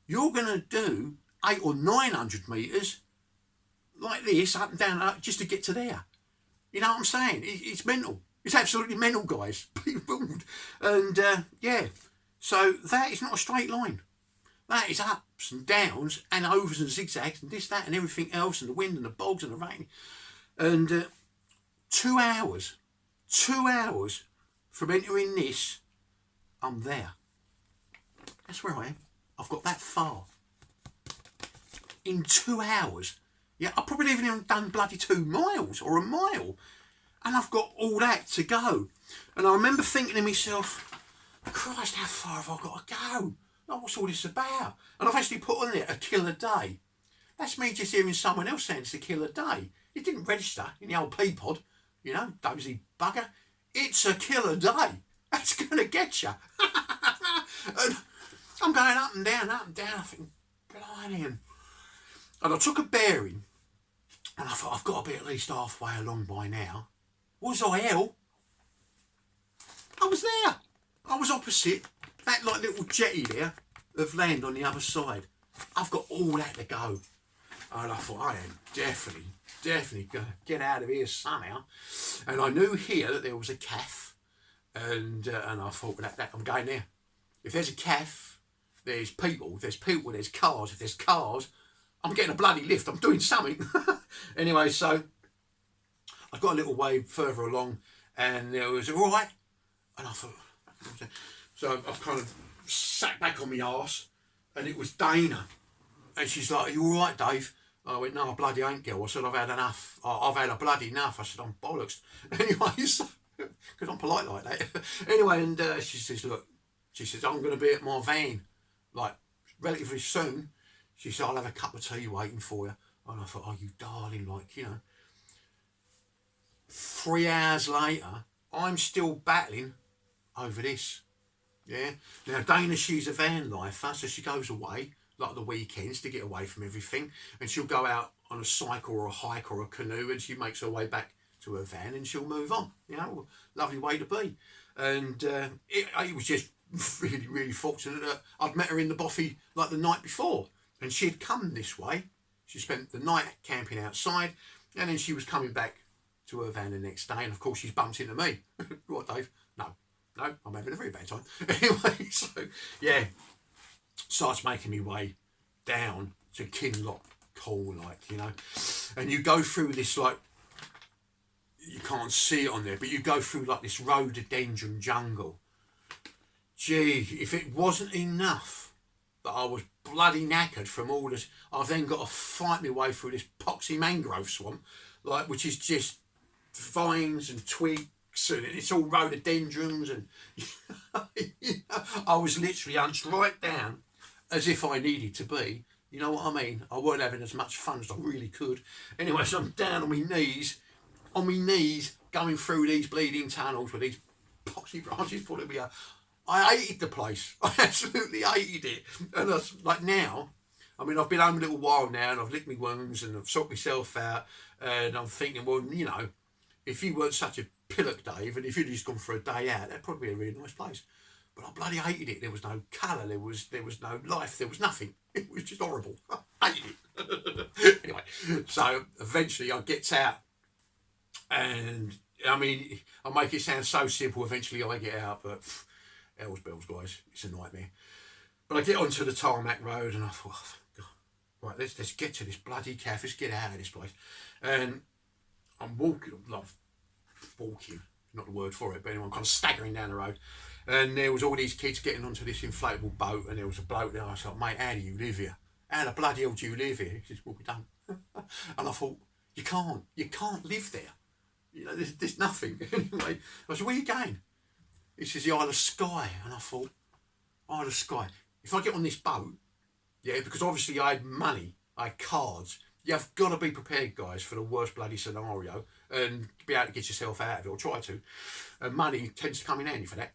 you're going to do 800 or 900 metres like this, up and down, up, just to get to there. You know what I'm saying? It's mental. It's absolutely mental, guys. And yeah, so that is not a straight line. That is ups and downs and overs and zigzags and this, that and everything else, and the wind and the bogs and the rain. And 2 hours from entering this, I'm there. That's where I am. I've got that far. In 2 hours. Yeah, I probably haven't even done bloody 2 miles or a mile. And I've got all that to go. And I remember thinking to myself, Christ, how far have I got to go? Oh, what's all this about? And I've actually put on there a kill a day. That's me just hearing someone else saying it's a kill a day. It didn't register in the old P-pod, dozy bugger. It's a kill a day. That's going to get you. And I'm going up and down. I think, blimey. And I took a bearing, and I thought, I've got to be at least halfway along by now. Was I hell? I was there. I was opposite that like little jetty there of land on the other side. I've got all that to go. And I thought, I am definitely going to get out of here somehow. And I knew here that there was a calf. And I thought, that I'm going there. If there's a cafe, there's people, there's cars. If there's cars, I'm getting a bloody lift. I'm doing something. Anyway, so I got a little way further along, and it was all right. And I thought, so I've kind of sat back on my arse, and it was Dana. And she's like, "Are you all right, Dave?" I went, "No, I bloody ain't, girl." I said, "I've had enough. I've had a bloody enough." I said, "I'm bollocks." Anyway, so, because I'm polite like that. Anyway, and she says, "Look," she says, "I'm going to be at my van, like, relatively soon." She said, "I'll have a cup of tea waiting for you." And I thought, "Oh, you darling," like, 3 hours later, I'm still battling over this. Yeah. Now, Dana, she's a van lifer, so she goes away, like the weekends, to get away from everything. And she'll go out on a cycle or a hike or a canoe, and she makes her way back to her van and she'll move on. Lovely way to be. And it was just really, really fortunate that I'd met her in the Boffey like the night before. And she had come this way. She spent the night camping outside, and then she was coming back to her van the next day. And of course, she's bumped into me. "What, Dave?" No, I'm having a very bad time. Anyway, so yeah, starts making me way down to Kinloch Hall, and you go through this, like, you can't see it on there, but you go through like this rhododendron jungle. Gee, if it wasn't enough that I was bloody knackered from all this, I've then got to fight my way through this poxy mangrove swamp, like, which is just vines and twigs, and it's all rhododendrons, and I was literally hunched right down as if I needed to be. You know what I mean? I weren't having as much fun as I really could. Anyway, so I'm down on my knees, going through these bleeding tunnels with these poxy branches pulling me out. I hated the place. I absolutely hated it. And that's like now, I mean, I've been home a little while now, and I've licked my wounds and I've sorted myself out, and I'm thinking, well, if you weren't such a pillock, Dave, and if you'd just gone for a day out, that'd probably be a really nice place. But I bloody hated it. There was no colour, there was no life, there was nothing. It was just horrible. I hated it. Anyway, so eventually I get out, and I mean, I make it sound so simple, eventually I get out, but hell's bells, guys, it's a nightmare. But I get onto the tarmac road, and I thought, oh, God, right, let's get to this bloody cafe, let's get out of this place. And I'm walking, not the word for it, but anyway, I'm kind of staggering down the road. And there was all these kids getting onto this inflatable boat, and there was a bloke there. I was like, "Mate, how do you live here? How the bloody hell do you live here?" He says, "Well, we don't." And I thought, you can't live there. There's nothing. Anyway, I said, "Where are you going?" He says, "The Isle of Skye." And I thought, Isle of Skye. If I get on this boat, yeah, because obviously I had money, I had cards. You've got to be prepared, guys, for the worst bloody scenario and be able to get yourself out of it, or try to. And money tends to come in handy for that.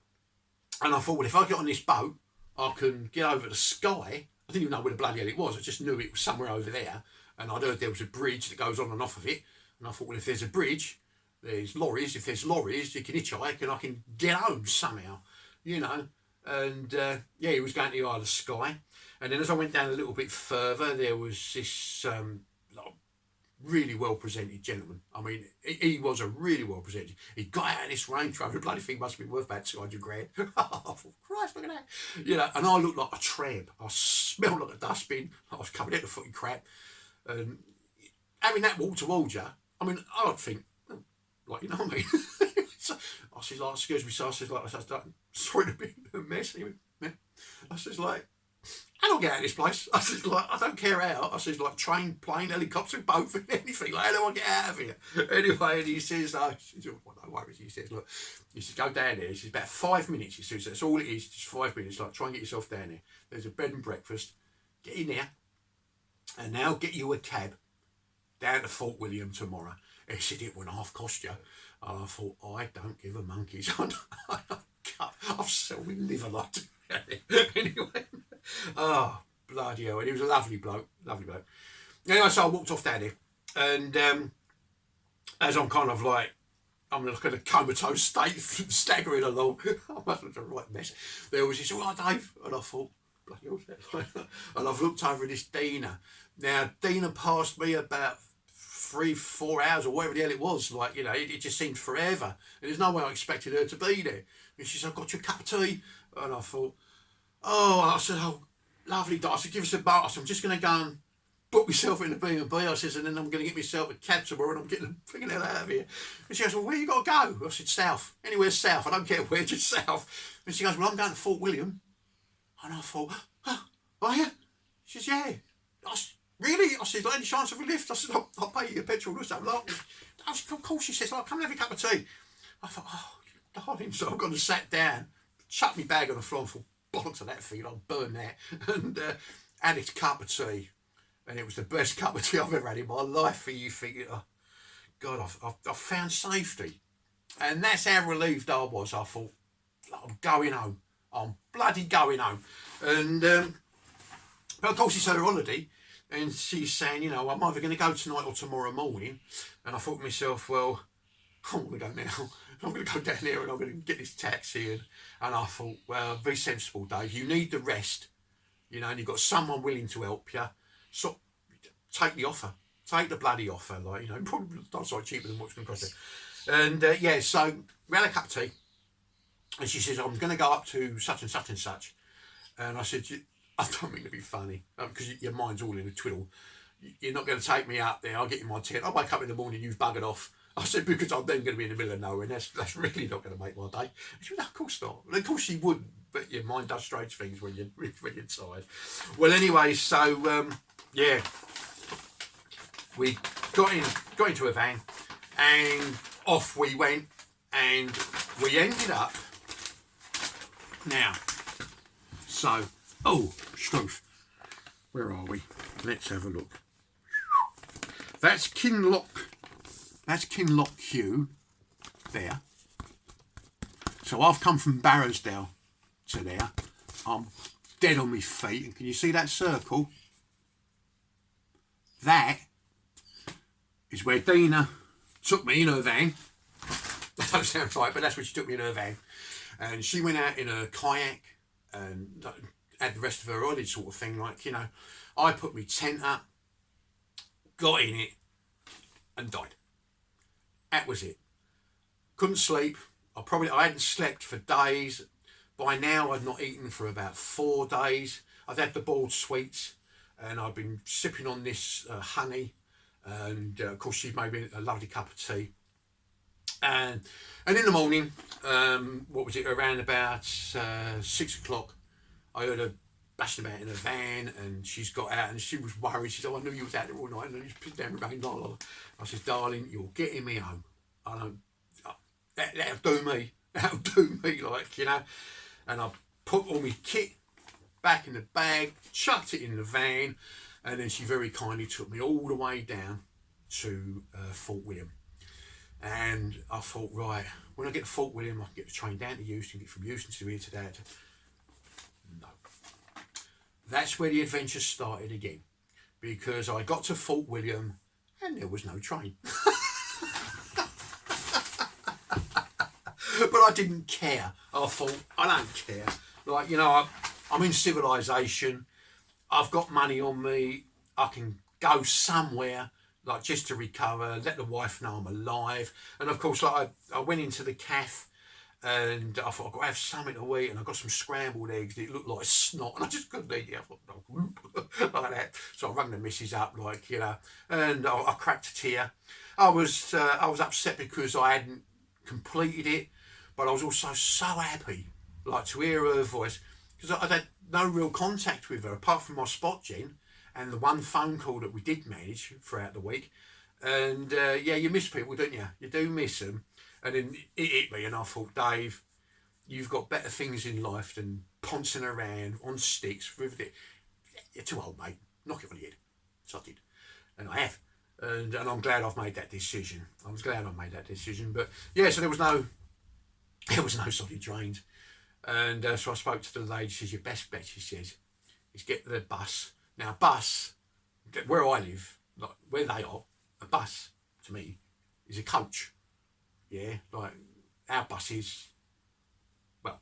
And I thought, well, if I get on this boat, I can get over to Skye. I didn't even know where the bloody hell it was. I just knew it was somewhere over there. And I'd heard there was a bridge that goes on and off of it. And I thought, well, if there's a bridge, there's lorries. If there's lorries, you can hitchhike and I can get home somehow, And, yeah, he was going to the Isle of Skye. And then as I went down a little bit further, there was this really well-presented gentleman. I mean, he was a really well-presented. He got out of this Range Rover. The bloody thing must have been worth about 200 grand. I thought, Christ, look at that. And I looked like a tramp. I smelled like a dustbin. I was covered in the footy crap. And having that walk towards you, I mean, I'd think, like, you know what I mean? So I says, like, "Excuse me," so I says, like, "Sorry to be a mess." He went, "Yeah." I says, like, "I don't get out of this place." I says, like, "I don't care how." I says, like, "Train, plane, helicopter, boat, anything. Like, how do I get out of here?" Anyway, and he says, "Oh, no worries." He says, "Look," he says, "go down there." He says, "About 5 minutes." He says, "That's all it is, just 5 minutes. Like, try and get yourself down there. There's a bed and breakfast. Get in there, and now get you a cab down to Fort William tomorrow." He said, "It won't half cost you." And I thought, I don't give a monkey's. I've sold my liver like to anyway. Oh, bloody hell. And he was a lovely bloke. Anyway, so I walked off down there. And as I'm kind of like, I'm like in a comatose state, staggering along. I must have been a right mess. There was this, "All right, Dave." And I thought, bloody hell. And I've looked over at this Dina. Now, Dina passed me about 3-4 hours or whatever the hell it was. Like, it just seemed forever. And there's no way I expected her to be there. And she said, "I've got you a cup of tea." And I thought, Oh, I said, oh, lovely. I said, give us a boat. I said, I'm just going to go and book myself in a B&B. I says, and then I'm going to get myself a cab tomorrow and I'm getting the freaking hell out of here. And she goes, well, where you got to go? I said, south. Anywhere south. I don't care where, just south. And she goes, well, I'm going to Fort William. And I thought, oh, are you? She says, yeah. I said, really? I said, any chance of a lift? I said, I'll pay you your petrol or something. I said, of course. She says, oh, come and have a cup of tea. I thought, oh, darling. So I've gone and sat down, chucked my bag on the floor and thought, bollocks of that feed, I'll burn that. And had a cup of tea. And it was the best cup of tea I've ever had in my life. For you thinking, oh, God, I've found safety. And that's how relieved I was. I thought, I'm going home. I'm bloody going home. And, but of course it's her holiday. And she's saying, you know, I'm either going to go tonight or tomorrow morning. And I thought to myself, well, I want to go now. I'm going to go down there and I'm going to get this taxi. And I thought, well, be sensible, Dave. You need the rest, you know, and you've got someone willing to help you. So take the offer. Take the bloody offer. Like, you know, probably not so cheaper than what's going to cost you. And yeah, so we had a cup of tea. And she says, I'm going to go up to such and such and such. And I said, I don't mean to be funny, because your mind's all in a twiddle. You're not going to take me out there. I'll get in my tent. I'll wake up in the morning, you've buggered off. I said, because I'm then going to be in the middle of nowhere, and that's really not going to make my day. She went, no, of course not. And of course she wouldn't, but your mind does strange things when you're tired. Well, anyway, so, yeah, we got into a van, and off we went, and we ended up, now, so, oh, Struth, where are we? Let's have a look. That's Kinloch Q, there. So I've come from Barrows-dale to there. I'm dead on my feet, and can you see that circle? That is where Dina took me in her van. That don't sound right, but that's where she took me in her van. And she went out in a kayak and had the rest of her holiday sort of thing. Like, you know, I put my tent up, got in it, and died. That was it. Couldn't sleep. I hadn't slept for days. By now, I'd not eaten for about 4 days. I'd had the boiled sweets, and I'd been sipping on this honey. And of course, she made me a lovely cup of tea. And in the morning, what was it, around about 6 o'clock, I heard her bashing about in a van, and she's got out and she was worried. She said, oh, I knew you was out there all night, and then you pissed down the rain. I said, darling, you're getting me home. That'll do me. That'll do me, like, you know. And I put all my kit back in the bag, chucked it in the van, and then she very kindly took me all the way down to Fort William. And I thought, right, when I get to Fort William, I can get the train down to Euston, get from Euston to here to there. No. That's where the adventure started again, because I got to Fort William and there was no train. But I didn't care. I thought, I don't care. Like, you know, I'm in civilization. I've got money on me. I can go somewhere, like, just to recover, let the wife know I'm alive. And of course, like, I went into the cafe and I thought, I've got to have something to eat, and I got some scrambled eggs. It looked like snot, and I just couldn't eat it. I thought, like that. So I rang the missus up, like, you know, and I cracked a tear. I was upset because I hadn't completed it, but I was also so happy, like, to hear her voice, because I'd had no real contact with her apart from my spot gen and the one phone call that we did manage throughout the week. And yeah, you miss people, don't you? You do miss them. And then it hit me, and I thought, Dave, you've got better things in life than pouncing around on sticks with it. You're too old, mate. Knock it on the head. So I did, and I have. And I'm glad I've made that decision. I was glad I made that decision. But yeah, so there was no solid drains. And so I spoke to the lady. She says, your best bet, she says, is get the bus. Now, bus, where I live, like where they are, a bus, to me, is a coach. Yeah, like our buses, well,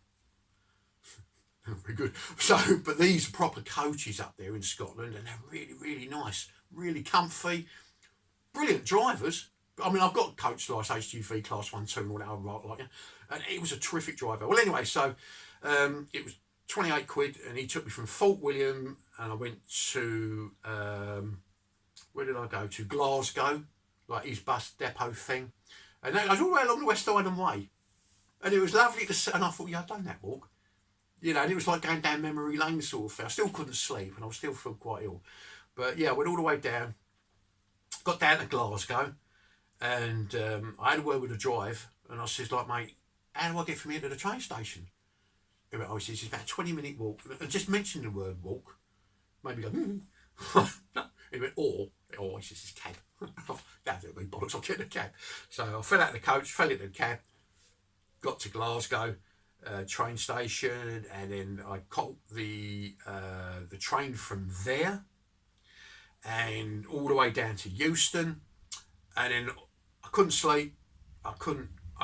very good. So, but these are proper coaches up there in Scotland, and they're really, really nice, really comfy, brilliant drivers. I mean, I've got a coach license, HGV Class 1, 2 and all that, like, and it was a terrific driver. Well, anyway, so it was 28 quid, and he took me from Fort William, and I went to, where did I go to? Glasgow, like his bus depot thing. And that goes all the way along the West Island Way. And it was lovely to see, and I thought, yeah, I've done that walk. You know, and it was like going down memory lane sort of thing. I still couldn't sleep, and I still feel quite ill. But yeah, I went all the way down, got down to Glasgow, and I had a word with the drive, and I says, like, mate, how do I get from here to the train station? He went, oh, he says, it's about a 20-minute walk. I just mentioned the word walk. Maybe go, no. He went, or he says, it's cab. That'll be bollocks, I'll get the cab. So I fell out of the coach, fell into the cab, got to Glasgow train station, and then I caught the train from there, and all the way down to Euston, and then I couldn't sleep. I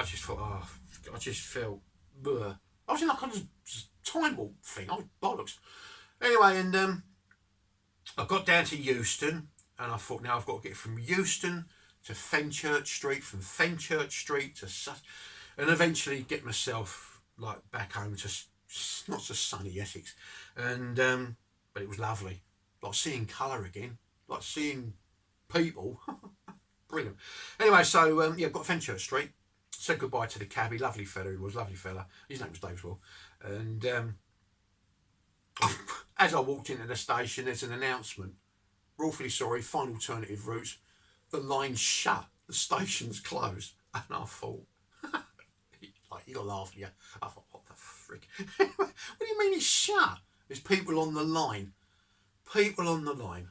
just thought, I just felt, bleh. I was in like a time warp thing. I was bollocks. Anyway, and I got down to Euston, and I thought, now I've got to get from Euston to Fenchurch Street, from Fenchurch Street to and eventually get myself like back home to not so sunny Essex, and but it was lovely, like seeing colour again, like seeing people. Brilliant. Anyway, so yeah, got Fenchurch Street. Said goodbye to the cabbie, lovely fella he was, lovely fella. His name was Dave as well. And as I walked into the station, there's an announcement. We're awfully sorry, find alternative routes. The line's shut, the station's closed. And I thought, like, you're laughing, yeah. I thought, what the frick? What do you mean it's shut? There's people on the line. People on the line.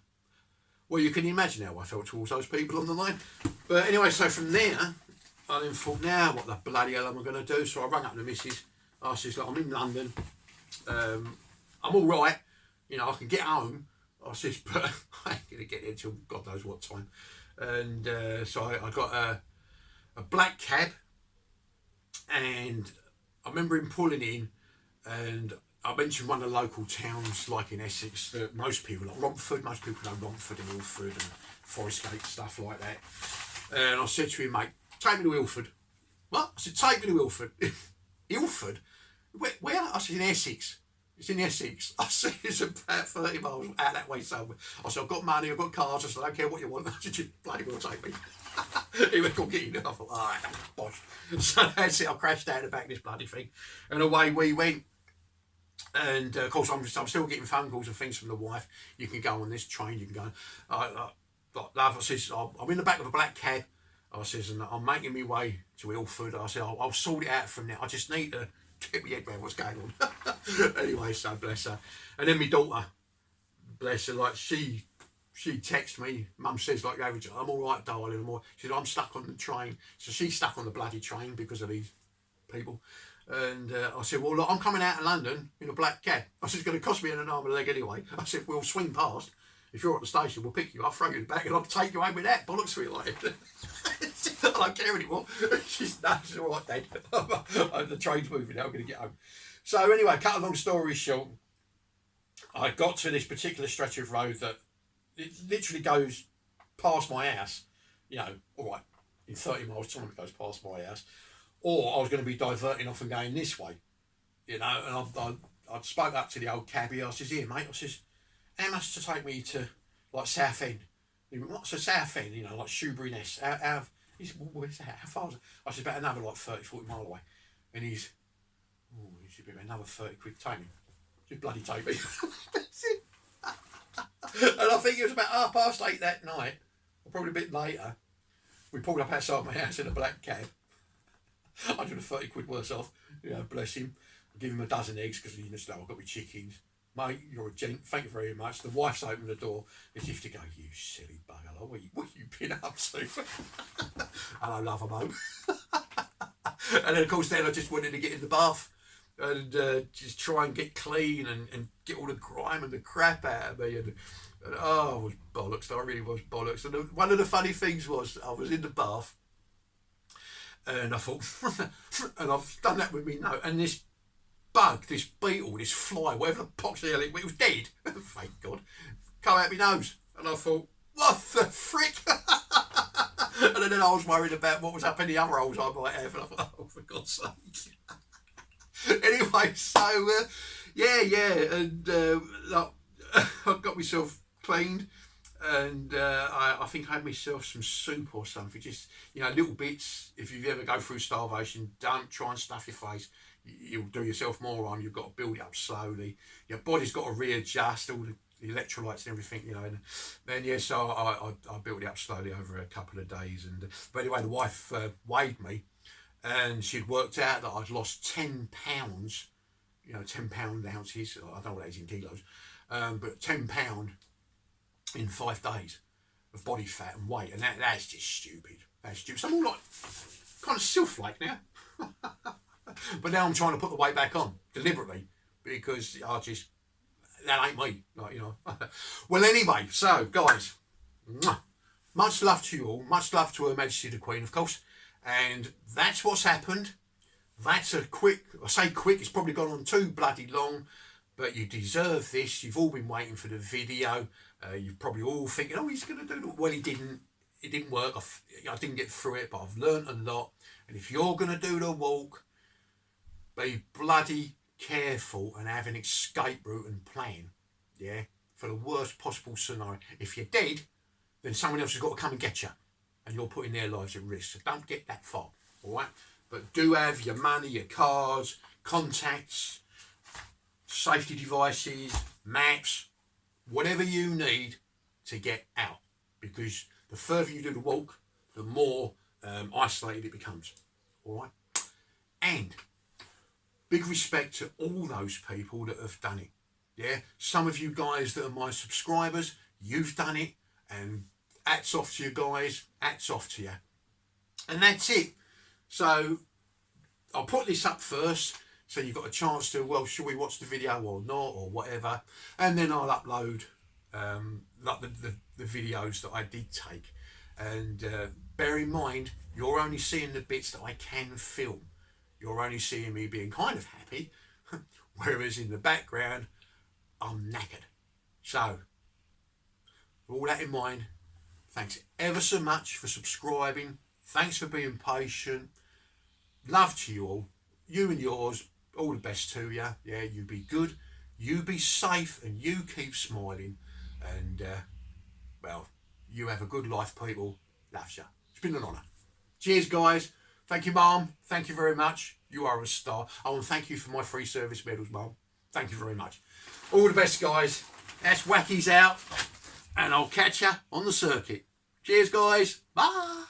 Well, you can imagine how I felt towards those people on the line. But anyway, so from there, I then thought, now what the bloody hell am I going to do? So I rang up the missus. I says, like, I'm in London. I'm all right. You know, I can get home. I says, but I ain't going to get there till God knows what time. And so I got a black cab. And I remember him pulling in. And I mentioned one of the local towns, like in Essex, that most people, like Romford, most people know Romford and Ilford and Forest Gate, stuff like that. And I said to him, mate, take me to Ilford. What? I said, take me to Ilford. Ilford? Where? I said, in Essex. It's in Essex. I said, it's about 30 miles out that way somewhere. I said, I've got money, I've got cars. I said, I don't care what you want. I said, just bloody well take me. He went, go get you. I thought, all right, bosh. So that's it. I crashed down the back of this bloody thing. And away we went. And of course, I'm still getting phone calls and things from the wife. You can go on this train, you can go. Love, I says, I'm in the back of a black cab. I says, and I'm making my way to Ilford. I said, I'll sort it out from there. I just need to get my head around what's going on. Anyway, so bless her. And then my daughter, bless her, like she texts me. Mum says, like, I'm all right, darling. She said, I'm stuck on the train. So she's stuck on the bloody train because of these people. And I said, well, look, I'm coming out of London in a black cab. I said, it's going to cost me an arm and a leg anyway. I said, we'll swing past. If you're at the station, we'll pick you up, throw you in the back, and I'll take you home with that. Bollocks for you, like. I don't care anymore. She's all right, Dad. The train's moving now, I'm going to get home. So anyway, cut a long story short, I got to this particular stretch of road that it literally goes past my house. You know, all right, in 30 miles time it goes past my house. Or I was going to be diverting off and going this way. You know, and I spoke up to the old cabbie. I says, here, mate. I says, how much to take me to, like, Southend? He went, what's the Southend? You know, like Shoebury Ness. He said, well, where's that? How far is it? I said, about another, like, 30, 40 mile away. And he said, about another 30 quid. Take me. Just bloody take me. And I think it was about 8:30 that night, or probably a bit later. We pulled up outside my house in a black cab. 130 quid worse off. You know, bless him. I give him a dozen eggs because he knows I've got my chickens. Mate, you're a gent. Thank you very much. The wife's opened the door as if to go, you silly bugger. What you been up to? And I love them home. And then, of course, then I just wanted to get in the bath and just try and get clean and get all the grime and the crap out of me. And oh, it was bollocks. I really was bollocks. And one of the funny things was I was in the bath and I thought, and I've done that with me now. And this bug, this beetle, this fly, whatever the pox the hell it was dead. Thank God. Come out my nose. And I thought, what the frick? And then I was worried about what was up in the other holes I might have. And I thought, oh, for God's sake. Anyway, so yeah, and like, I got myself cleaned, and I think I had myself some soup or something. Just little bits. If you ever go through starvation, don't try and stuff your face. You'll do yourself more harm. You've got to build it up slowly. Your body's got to readjust all the electrolytes and everything, and then so I built it up slowly over a couple of days. And but anyway, the wife weighed me, and she'd worked out that I'd lost 10 pounds, 10-pound ounces. I don't know what that is in kilos, but 10 pound in 5 days of body fat and weight, and that's just stupid. That's stupid. So I'm all like kind of self-like now. But now I'm trying to put the weight back on deliberately because that ain't me. Well, anyway, so guys, much love to you all. Much love to Her Majesty the Queen, of course. And that's what's happened. That's a quick. I say quick. It's probably gone on too bloody long, but you deserve this. You've all been waiting for the video. You're probably all thinking, "Oh, he's going to do it." Well, he didn't. It didn't work. I didn't get through it, but I've learned a lot. And if you're going to do the walk, be bloody careful and have an escape route and plan, for the worst possible scenario. If you're dead, then someone else has got to come and get you, and you're putting their lives at risk. So don't get that far, all right? But do have your money, your cards, contacts, safety devices, maps, whatever you need to get out, because the further you do the walk, the more isolated it becomes, all right? And big respect to all those people that have done it. Some of you guys that are my subscribers, you've done it, and hats off to you guys, hats off to you. And that's it. So I'll put this up first, so you've got a chance to, well, shall we watch the video or not, or whatever, and then I'll upload like the videos that I did take. And bear in mind, you're only seeing the bits that I can film. You're only seeing me being kind of happy, whereas in the background, I'm knackered. So, with all that in mind, thanks ever so much for subscribing. Thanks for being patient. Love to you all. You and yours, all the best to you. Yeah, you be good, you be safe, and you keep smiling. And, well, you have a good life, people. Loves you. It's been an honour. Cheers, guys. Thank you, Mum. Thank you very much. You are a star. Oh, and thank you for my free service medals, Mum. Thank you very much. All the best, guys. That's Wacky's out, and I'll catch you on the circuit. Cheers, guys. Bye.